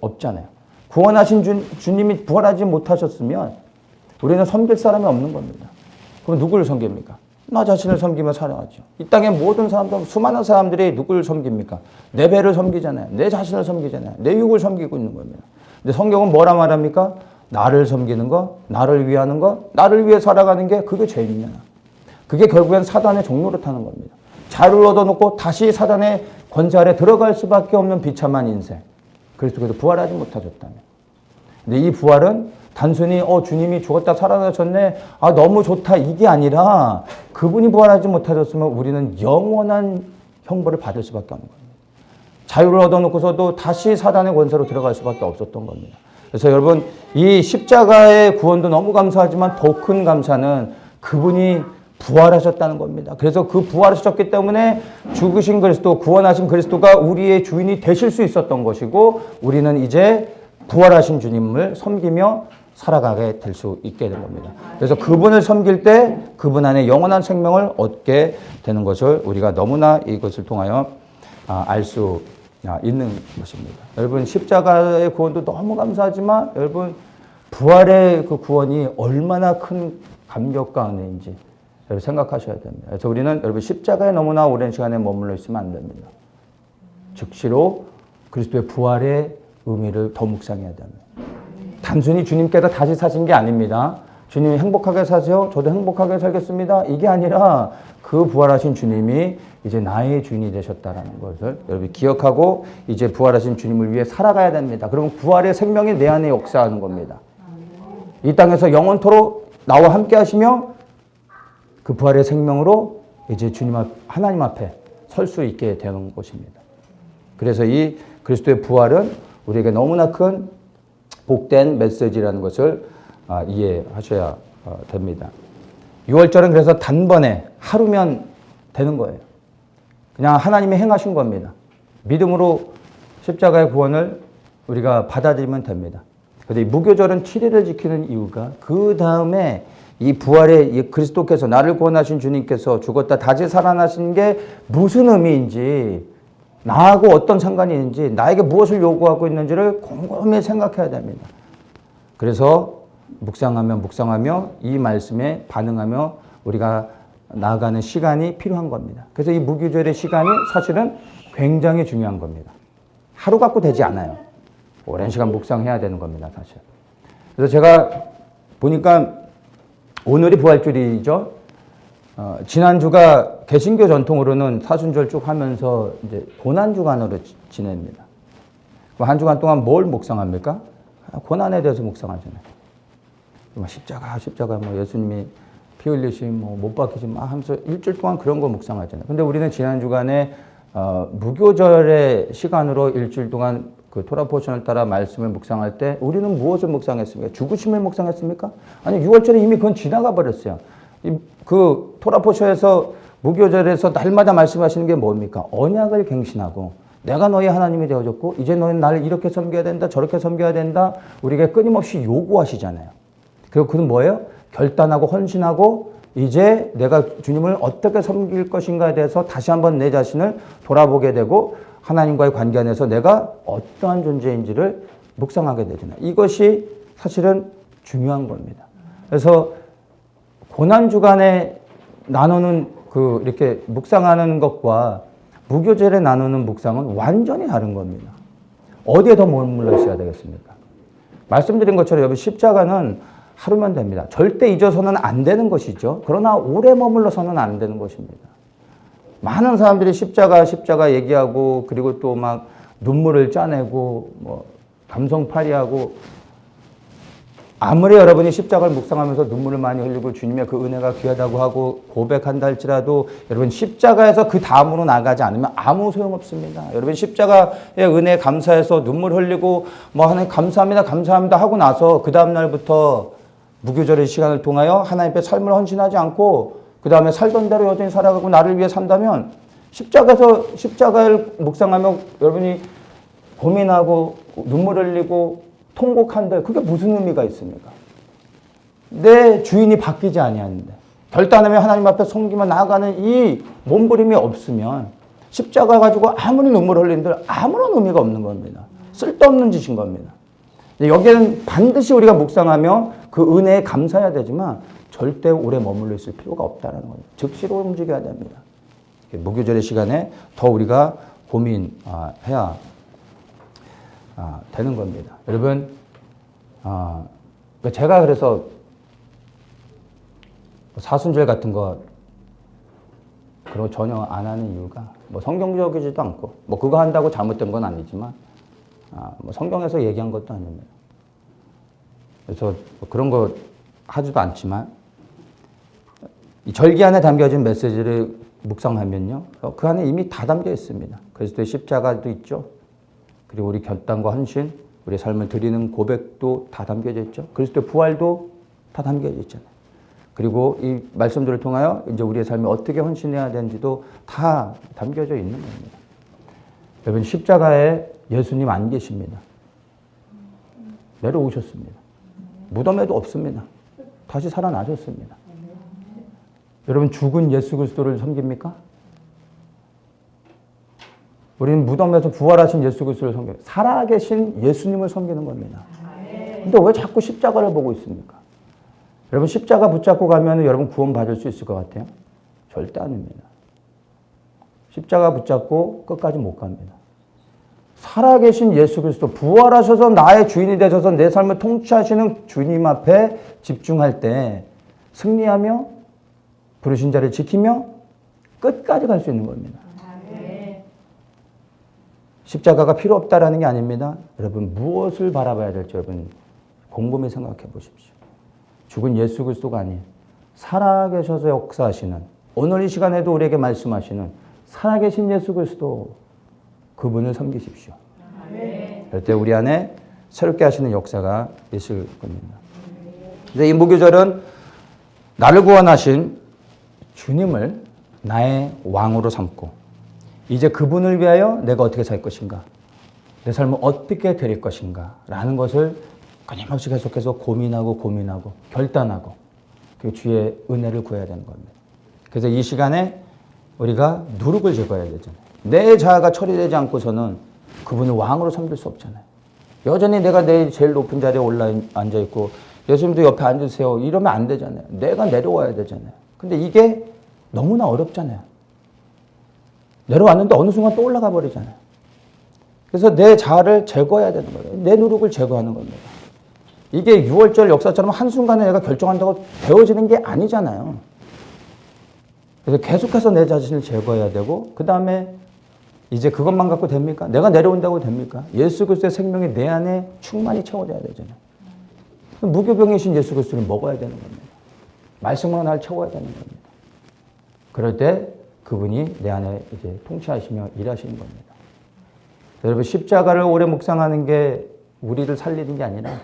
없잖아요. 구원하신 주님이 부활하지 못하셨으면 우리는 섬길 사람이 없는 겁니다. 그럼 누구를 섬깁니까? 나 자신을 섬기며 살아가죠. 이 땅의 모든 사람들, 수많은 사람들이 누구를 섬깁니까? 내 배를 섬기잖아요. 내 자신을 섬기잖아요. 내 육을 섬기고 있는 겁니다. 근데 성경은 뭐라 말합니까? 나를 섬기는 거, 나를 위하는 거, 나를 위해 살아가는 게 그게 죄입니다. 그게 결국엔 사단의 종로를 타는 겁니다. 자유를 얻어놓고 다시 사단의 권세 아래 들어갈 수밖에 없는 비참한 인생. 그리스도께서 부활하지 못하셨다면. 근데 이 부활은 단순히 주님이 죽었다 살아나셨네, 너무 좋다 이게 아니라 그분이 부활하지 못하셨으면 우리는 영원한 형벌을 받을 수밖에 없는 겁니다. 자유를 얻어놓고서도 다시 사단의 권세로 들어갈 수밖에 없었던 겁니다. 그래서 여러분 이 십자가의 구원도 너무 감사하지만 더 큰 감사는 그분이 부활하셨다는 겁니다. 그래서 그 부활하셨기 때문에 죽으신 그리스도, 구원하신 그리스도가 우리의 주인이 되실 수 있었던 것이고 우리는 이제 부활하신 주님을 섬기며 살아가게 될 수 있게 된 겁니다. 그래서 그분을 섬길 때 그분 안에 영원한 생명을 얻게 되는 것을 우리가 너무나 이것을 통하여 알 수 있는 것입니다. 여러분 십자가의 구원도 너무 감사하지만 여러분 부활의 그 구원이 얼마나 큰 감격과 은혜인지 여러분 생각하셔야 됩니다. 그래서 우리는 여러분 십자가에 너무나 오랜 시간에 머물러 있으면 안 됩니다. 즉시로 그리스도의 부활의 의미를 더 묵상해야 됩니다. 단순히 주님께서 다시 사신 게 아닙니다. 주님이 행복하게 사세요. 저도 행복하게 살겠습니다. 이게 아니라 그 부활하신 주님이 이제 나의 주인이 되셨다는 것을 여러분이 기억하고 이제 부활하신 주님을 위해 살아가야 됩니다. 그러면 부활의 생명이 내 안에 역사하는 겁니다. 이 땅에서 영원토록 나와 함께 하시며 그 부활의 생명으로 이제 하나님 앞에 설 수 있게 되는 것입니다. 그래서 이 그리스도의 부활은 우리에게 너무나 큰 복된 메시지라는 것을 이해하셔야 됩니다. 6월절은 그래서 단번에 하루면 되는 거예요. 그냥 하나님이 행하신 겁니다. 믿음으로 십자가의 구원을 우리가 받아들이면 됩니다. 그런데 이 무교절은 7일을 지키는 이유가 그 다음에 이 부활의 이 그리스도께서 나를 구원하신 주님께서 죽었다 다시 살아나신 게 무슨 의미인지 나하고 어떤 상관이 있는지 나에게 무엇을 요구하고 있는지를 곰곰이 생각해야 됩니다. 그래서 묵상하며 이 말씀에 반응하며 우리가 나아가는 시간이 필요한 겁니다. 그래서 이 무교절의 시간이 사실은 굉장히 중요한 겁니다. 하루 갖고 되지 않아요. 오랜 시간 묵상해야 되는 겁니다, 사실. 그래서 제가 보니까 오늘이 부활주일이죠. 지난주가 개신교 전통으로는 사순절 쭉 하면서 이제 고난주간으로 지냅니다. 한 주간 동안 뭘 묵상합니까? 고난에 대해서 묵상하잖아요. 십자가, 예수님이 피 흘리심, 못 박히심, 하면서 일주일 동안 그런 거 묵상하잖아요. 근데 우리는 지난주간에 무교절의 시간으로 일주일 동안 그 토라 포션을 따라 말씀을 묵상할 때 우리는 무엇을 묵상했습니까? 죽으심을 묵상했습니까? 아니, 6월절에 이미 그건 지나가 버렸어요. 그 토라 포션에서 무교절에서 날마다 말씀하시는 게 뭡니까? 언약을 갱신하고 내가 너희 하나님이 되어줬고 이제 너희는 나를 이렇게 섬겨야 된다, 저렇게 섬겨야 된다. 우리에게 끊임없이 요구하시잖아요. 그리고 그는 뭐예요? 결단하고 헌신하고 이제 내가 주님을 어떻게 섬길 것인가에 대해서 다시 한번 내 자신을 돌아보게 되고 하나님과의 관계 안에서 내가 어떠한 존재인지를 묵상하게 되잖아요. 이것이 사실은 중요한 겁니다. 그래서 고난주간에 나누는 이렇게 묵상하는 것과 무교절에 나누는 묵상은 완전히 다른 겁니다. 어디에 더 머물러 있어야 되겠습니까? 말씀드린 것처럼 여러분 십자가는 하루면 됩니다. 절대 잊어서는 안 되는 것이죠. 그러나 오래 머물러서는 안 되는 것입니다. 많은 사람들이 십자가 얘기하고 그리고 또 막 눈물을 짜내고 뭐 감성팔이하고 아무리 여러분이 십자가를 묵상하면서 눈물을 많이 흘리고 주님의 그 은혜가 귀하다고 하고 고백한다 할지라도 여러분 십자가에서 그 다음으로 나가지 않으면 아무 소용없습니다. 여러분 십자가의 은혜에 감사해서 눈물 흘리고 뭐 하나님 감사합니다 하고 나서 그 다음 날부터 무교절의 시간을 통하여 하나님 앞에 삶을 헌신하지 않고 그 다음에 살던 대로 여전히 살아가고 나를 위해 산다면 십자가를 묵상하며 여러분이 고민하고 눈물 흘리고 통곡한데 그게 무슨 의미가 있습니까? 내 주인이 바뀌지 아니하는데 결단하며 하나님 앞에 섬기며 나아가는 이 몸부림이 없으면 십자가 가지고 아무리 눈물 흘린들 아무런 의미가 없는 겁니다. 쓸데없는 짓인 겁니다. 여기에는 반드시 우리가 묵상하며 그 은혜에 감사해야 되지만 절대 오래 머물러 있을 필요가 없다는 겁니다. 즉시로 움직여야 됩니다. 무교절의 시간에 더 우리가 고민해야 되는 겁니다. 여러분, 제가 그래서 사순절 같은 거 그런 거 전혀 안 하는 이유가 뭐 성경적이지도 않고 뭐 그거 한다고 잘못된 건 아니지만 뭐 성경에서 얘기한 것도 아닙니다. 그래서 뭐 그런 거 하지도 않지만 이 절기 안에 담겨진 메시지를 묵상하면요, 그 안에 이미 다 담겨 있습니다. 그리스도의 십자가도 있죠. 그리고 우리 결단과 헌신, 우리 삶을 드리는 고백도 다 담겨져 있죠. 그리스도의 부활도 다 담겨져 있잖아요. 그리고 이 말씀들을 통하여 이제 우리의 삶에 어떻게 헌신해야 되는지도 다 담겨져 있는 겁니다. 여러분, 십자가에 예수님 안 계십니다. 내려오셨습니다. 무덤에도 없습니다. 다시 살아나셨습니다. 여러분, 죽은 예수 그리스도를 섬깁니까? 우리는 무덤에서 부활하신 예수 그리스도를 섬겨요. 살아계신 예수님을 섬기는 겁니다. 근데 왜 자꾸 십자가를 보고 있습니까? 여러분, 십자가 붙잡고 가면 여러분 구원 받을 수 있을 것 같아요? 절대 아닙니다. 십자가 붙잡고 끝까지 못 갑니다. 살아계신 예수 그리스도, 부활하셔서 나의 주인이 되셔서 내 삶을 통치하시는 주님 앞에 집중할 때 승리하며 부르신 자를 지키며 끝까지 갈 수 있는 겁니다. 십자가가 필요 없다라는 게 아닙니다. 여러분, 무엇을 바라봐야 될지 여러분 곰곰이 생각해 보십시오. 죽은 예수 그리스도가 아닌 살아계셔서 역사하시는, 오늘 이 시간에도 우리에게 말씀하시는 살아계신 예수 그리스도, 그분을 섬기십시오. 그럴 때 우리 안에 새롭게 하시는 역사가 있을 겁니다. 근데 이 무교절은 나를 구원하신 주님을 나의 왕으로 삼고 이제 그분을 위하여 내가 어떻게 살 것인가, 내 삶을 어떻게 드릴 것인가 라는 것을 끊임없이 계속해서 고민하고 결단하고 그 주의 은혜를 구해야 되는 겁니다. 그래서 이 시간에 우리가 누룩을 제거해야 되잖아요. 내 자아가 처리되지 않고서는 그분을 왕으로 섬길 수 없잖아요. 여전히 내가 내 제일 높은 자리에 올라 앉아있고 예수님도 옆에 앉으세요 이러면 안 되잖아요. 내가 내려와야 되잖아요. 근데 이게 너무나 어렵잖아요. 내려왔는데 어느 순간 또 올라가 버리잖아요. 그래서 내 자아를 제거해야 되는 거예요. 내 누룩을 제거하는 겁니다. 이게 6월절 역사처럼 한순간에 내가 결정한다고 되어지는 게 아니잖아요. 그래서 계속해서 내 자신을 제거해야 되고 그 다음에 이제 그것만 갖고 됩니까? 내가 내려온다고 됩니까? 예수 그리스도의 생명이 내 안에 충만히 채워져야 되잖아요. 무교병이신 예수 그리스도를 먹어야 되는 겁니다. 말씀으로 날 채워야 되는 겁니다. 그럴 때 그분이 내 안에 이제 통치하시며 일하시는 겁니다. 여러분, 십자가를 오래 묵상하는 게 우리를 살리는 게 아니라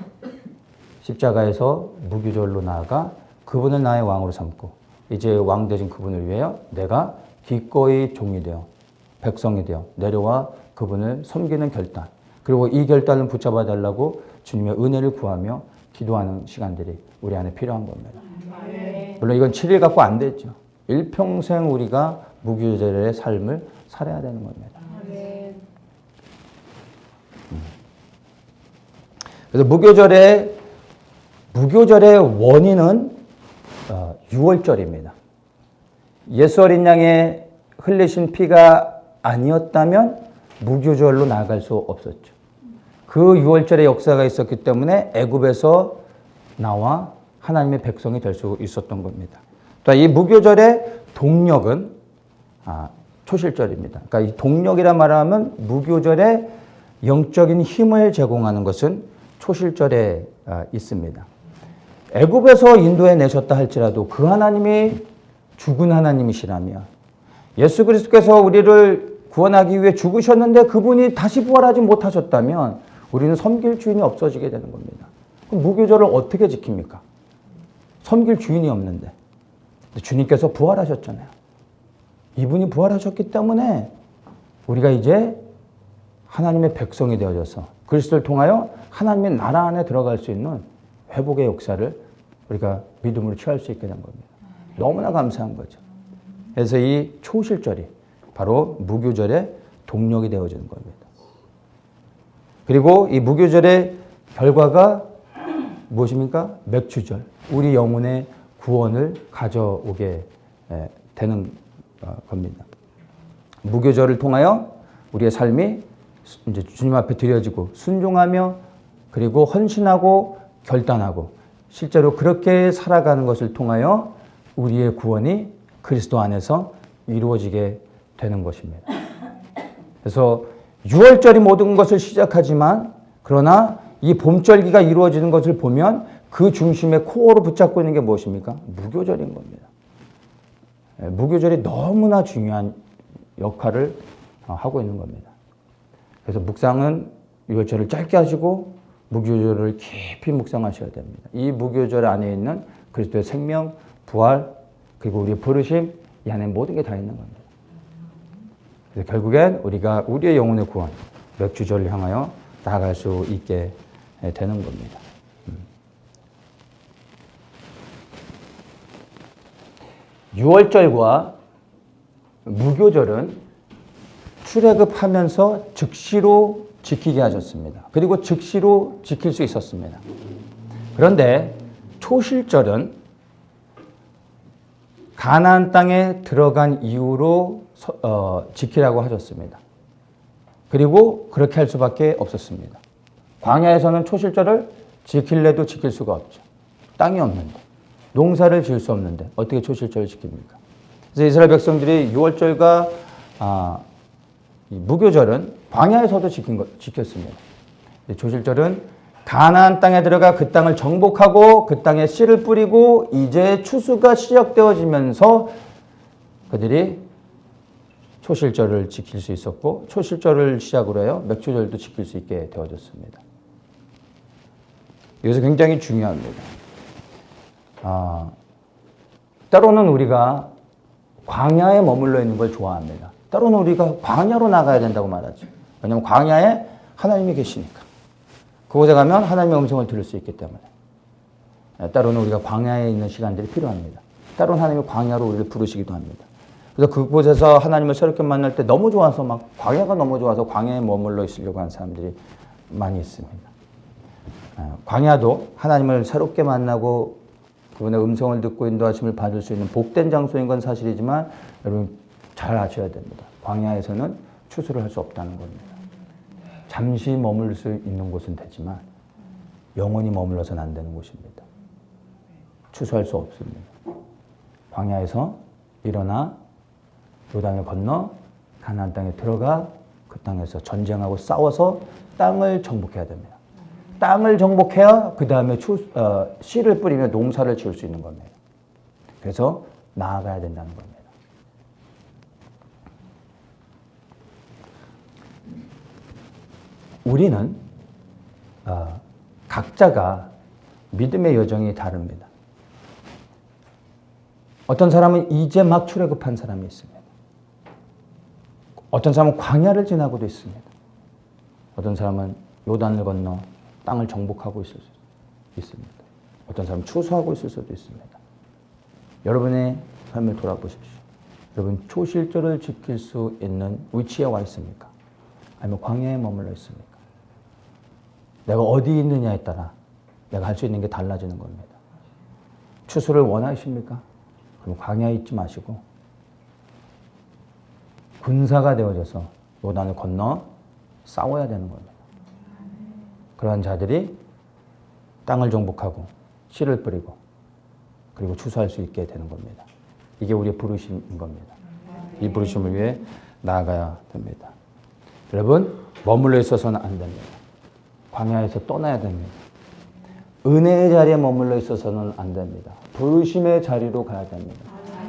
십자가에서 무교절로 나아가 그분을 나의 왕으로 삼고 이제 왕 되신 그분을 위하여 내가 기꺼이 종이 되어 백성이 되어 내려와 그분을 섬기는 결단, 그리고 이 결단을 붙잡아 달라고 주님의 은혜를 구하며 기도하는 시간들이 우리 안에 필요한 겁니다. 물론 이건 7일 갖고 안 되죠. 일평생 우리가 무교절의 삶을 살아야 되는 겁니다. 그래서 무교절의 원인은 6월절입니다. 예수 어린 양의 흘리신 피가 아니었다면 무교절로 나아갈 수 없었죠. 그 6월절의 역사가 있었기 때문에 애굽에서 나와 하나님의 백성이 될 수 있었던 겁니다. 또 이 무교절의 동력은 초실절입니다. 그러니까 이 동력이라 말하면 무교절에 영적인 힘을 제공하는 것은 초실절에 있습니다. 애굽에서 인도해 내셨다 할지라도 그 하나님이 죽은 하나님이시라며 예수 그리스도께서 우리를 구원하기 위해 죽으셨는데 그분이 다시 부활하지 못하셨다면 우리는 섬길 주인이 없어지게 되는 겁니다. 그럼 무교절을 어떻게 지킵니까? 섬길 주인이 없는데. 주님께서 부활하셨잖아요. 이분이 부활하셨기 때문에 우리가 이제 하나님의 백성이 되어져서 그리스도를 통하여 하나님의 나라 안에 들어갈 수 있는 회복의 역사를 우리가 믿음으로 취할 수 있게 된 겁니다. 너무나 감사한 거죠. 그래서 이 초실절이 바로 무교절의 동력이 되어지는 겁니다. 그리고 이 무교절의 결과가 무엇입니까? 맥주절. 우리 영혼의 구원을 가져오게 되는 겁니다. 무교절을 통하여 우리의 삶이 이제 주님 앞에 드려지고 순종하며 그리고 헌신하고 결단하고 실제로 그렇게 살아가는 것을 통하여 우리의 구원이 그리스도 안에서 이루어지게 되는 것입니다. 그래서 6월절이 모든 것을 시작하지만 그러나 이 봄절기가 이루어지는 것을 보면 그 중심에 코어로 붙잡고 있는 게 무엇입니까? 무교절인 겁니다. 무교절이 너무나 중요한 역할을 하고 있는 겁니다. 그래서 묵상은 6월절을 짧게 하시고 무교절을 깊이 묵상하셔야 됩니다. 이 무교절 안에 있는 그리스도의 생명, 부활, 그리고 우리의 부르심, 이 안에 모든 게 다 있는 겁니다. 그래서 결국엔 우리가 우리의 영혼의 구원, 맥주절을 향하여 나아갈 수 있게 되는 겁니다. 6월절과 무교절은 출애굽하면서 즉시로 지키게 하셨습니다. 그리고 즉시로 지킬 수 있었습니다. 그런데 초실절은 가나안 땅에 들어간 이후로 지키라고 하셨습니다. 그리고 그렇게 할 수밖에 없었습니다. 광야에서는 초실절을 지킬래도 지킬 수가 없죠. 땅이 없는데, 농사를 지을 수 없는데 어떻게 초실절을 지킵니까? 그래서 이스라엘 백성들이 6월절과 무교절은 광야에서도 지켰습니다. 초실절은 가나안 땅에 들어가 그 땅을 정복하고 그 땅에 씨를 뿌리고 이제 추수가 시작되어지면서 그들이 초실절을 지킬 수 있었고 초실절을 시작으로 해요. 맥주절도 지킬 수 있게 되어졌습니다. 이것이 굉장히 중요합니다. 때로는 우리가 광야에 머물러 있는 걸 좋아합니다. 때로는 우리가 광야로 나가야 된다고 말하죠. 왜냐하면 광야에 하나님이 계시니까. 그곳에 가면 하나님의 음성을 들을 수 있기 때문에. 때로는 우리가 광야에 있는 시간들이 필요합니다. 때로는 하나님이 광야로 우리를 부르시기도 합니다. 그래서 그곳에서 하나님을 새롭게 만날 때 너무 좋아서 막 광야가 너무 좋아서 광야에 머물러 있으려고 하는 사람들이 많이 있습니다. 광야도 하나님을 새롭게 만나고 그분의 음성을 듣고 인도하심을 받을 수 있는 복된 장소인 건 사실이지만 여러분 잘 아셔야 됩니다. 광야에서는 추수를 할 수 없다는 겁니다. 잠시 머물 수 있는 곳은 되지만 영원히 머물러서는 안 되는 곳입니다. 추수할 수 없습니다. 광야에서 일어나 요단을 건너 가나안 땅에 들어가 그 땅에서 전쟁하고 싸워서 땅을 정복해야 됩니다. 땅을 정복해야 그 다음에 씨를 뿌리며 농사를 지을 수 있는 겁니다. 그래서 나아가야 된다는 겁니다. 우리는 각자가 믿음의 여정이 다릅니다. 어떤 사람은 이제 막 출애굽한 사람이 있습니다. 어떤 사람은 광야를 지나고도 있습니다. 어떤 사람은 요단을 건너 땅을 정복하고 있을 수 있습니다. 어떤 사람은 추수하고 있을 수도 있습니다. 여러분의 삶을 돌아보십시오. 여러분 초실절을 지킬 수 있는 위치에 와 있습니까? 아니면 광야에 머물러 있습니까? 내가 어디 있느냐에 따라 내가 할 수 있는 게 달라지는 겁니다. 추수를 원하십니까? 그럼 광야에 있지 마시고 군사가 되어져서 요단을 건너 싸워야 되는 겁니다. 그러한 자들이 땅을 정복하고 씨를 뿌리고 그리고 추수할 수 있게 되는 겁니다. 이게 우리의 부르심인 겁니다. 이 부르심을 위해 나아가야 됩니다. 여러분, 머물러 있어서는 안 됩니다. 광야에서 떠나야 됩니다. 은혜의 자리에 머물러 있어서는 안 됩니다. 부르심의 자리로 가야 됩니다.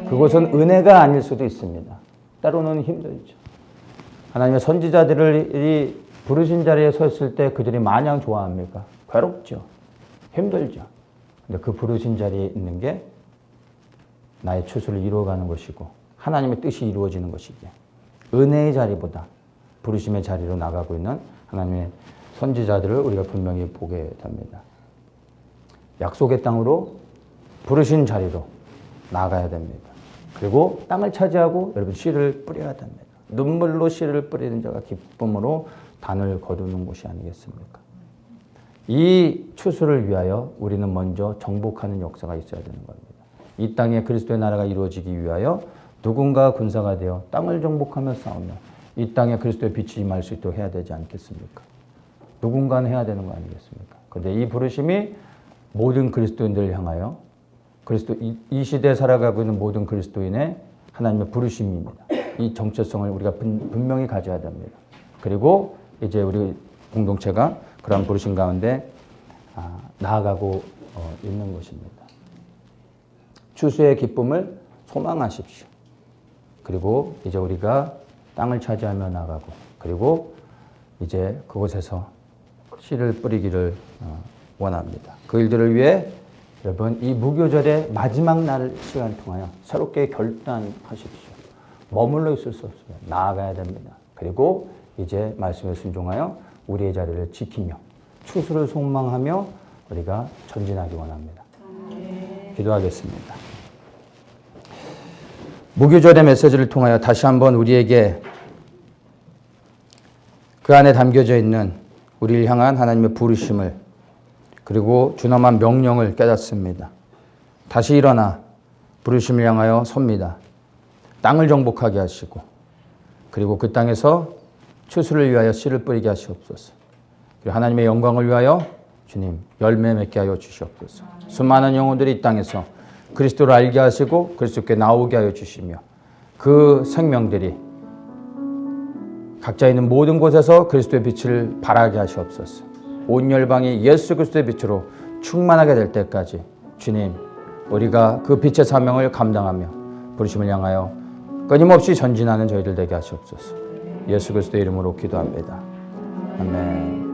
그것은 은혜가 아닐 수도 있습니다. 때로는 힘들죠. 하나님의 선지자들이 부르신 자리에 서 있을 때 그들이 마냥 좋아합니까? 괴롭죠. 힘들죠. 근데 그 부르신 자리에 있는 게 나의 추수를 이루어가는 것이고 하나님의 뜻이 이루어지는 것이기에 은혜의 자리보다 부르심의 자리로 나가고 있는 하나님의 선지자들을 우리가 분명히 보게 됩니다. 약속의 땅으로 부르신 자리로 나가야 됩니다. 그리고 땅을 차지하고 여러분 씨를 뿌려야 됩니다. 눈물로 씨를 뿌리는 자가 기쁨으로 단을 거두는 곳이 아니겠습니까? 이 추수를 위하여 우리는 먼저 정복하는 역사가 있어야 되는 겁니다. 이 땅에 그리스도의 나라가 이루어지기 위하여 누군가 군사가 되어 땅을 정복하며 싸우며 이 땅에 그리스도의 빛이 임할 수 있도록 해야 되지 않겠습니까? 누군가는 해야 되는 거 아니겠습니까? 그런데 이 부르심이 모든 그리스도인들을 향하여 이 시대에 살아가고 있는 모든 그리스도인의 하나님의 부르심입니다. 이 정체성을 우리가 분명히 가져야 됩니다. 그리고 이제 우리 공동체가 그런 부르심 가운데 나아가고 있는 것입니다. 추수의 기쁨을 소망하십시오. 그리고 이제 우리가 땅을 차지하며 나가고 그리고 이제 그곳에서 씨를 뿌리기를 원합니다. 그 일들을 위해 여러분 이 무교절의 마지막 날 시간을 통하여 새롭게 결단하십시오. 머물러 있을 수 없어요. 나아가야 됩니다. 그리고 이제 말씀에 순종하여 우리의 자리를 지키며 추수를 소망하며 우리가 전진하기 원합니다. 기도하겠습니다. 무교절의 메시지를 통하여 다시 한번 우리에게 그 안에 담겨져 있는 우리를 향한 하나님의 부르심을 그리고 준엄한 명령을 깨닫습니다. 다시 일어나 부르심을 향하여 섭니다. 땅을 정복하게 하시고 그리고 그 땅에서 추수를 위하여 씨를 뿌리게 하시옵소서. 그리고 하나님의 영광을 위하여 주님 열매 맺게 하여 주시옵소서. 수많은 영혼들이 이 땅에서 그리스도를 알게 하시고 그리스도께 나오게 하여 주시며 그 생명들이 각자 있는 모든 곳에서 그리스도의 빛을 발하게 하시옵소서. 온 열방이 예수 그리스도의 빛으로 충만하게 될 때까지 주님 우리가 그 빛의 사명을 감당하며 부르심을 향하여 끊임없이 전진하는 저희들 되게 하시옵소서. 예수 그리스도의 이름으로 기도합니다. 아멘.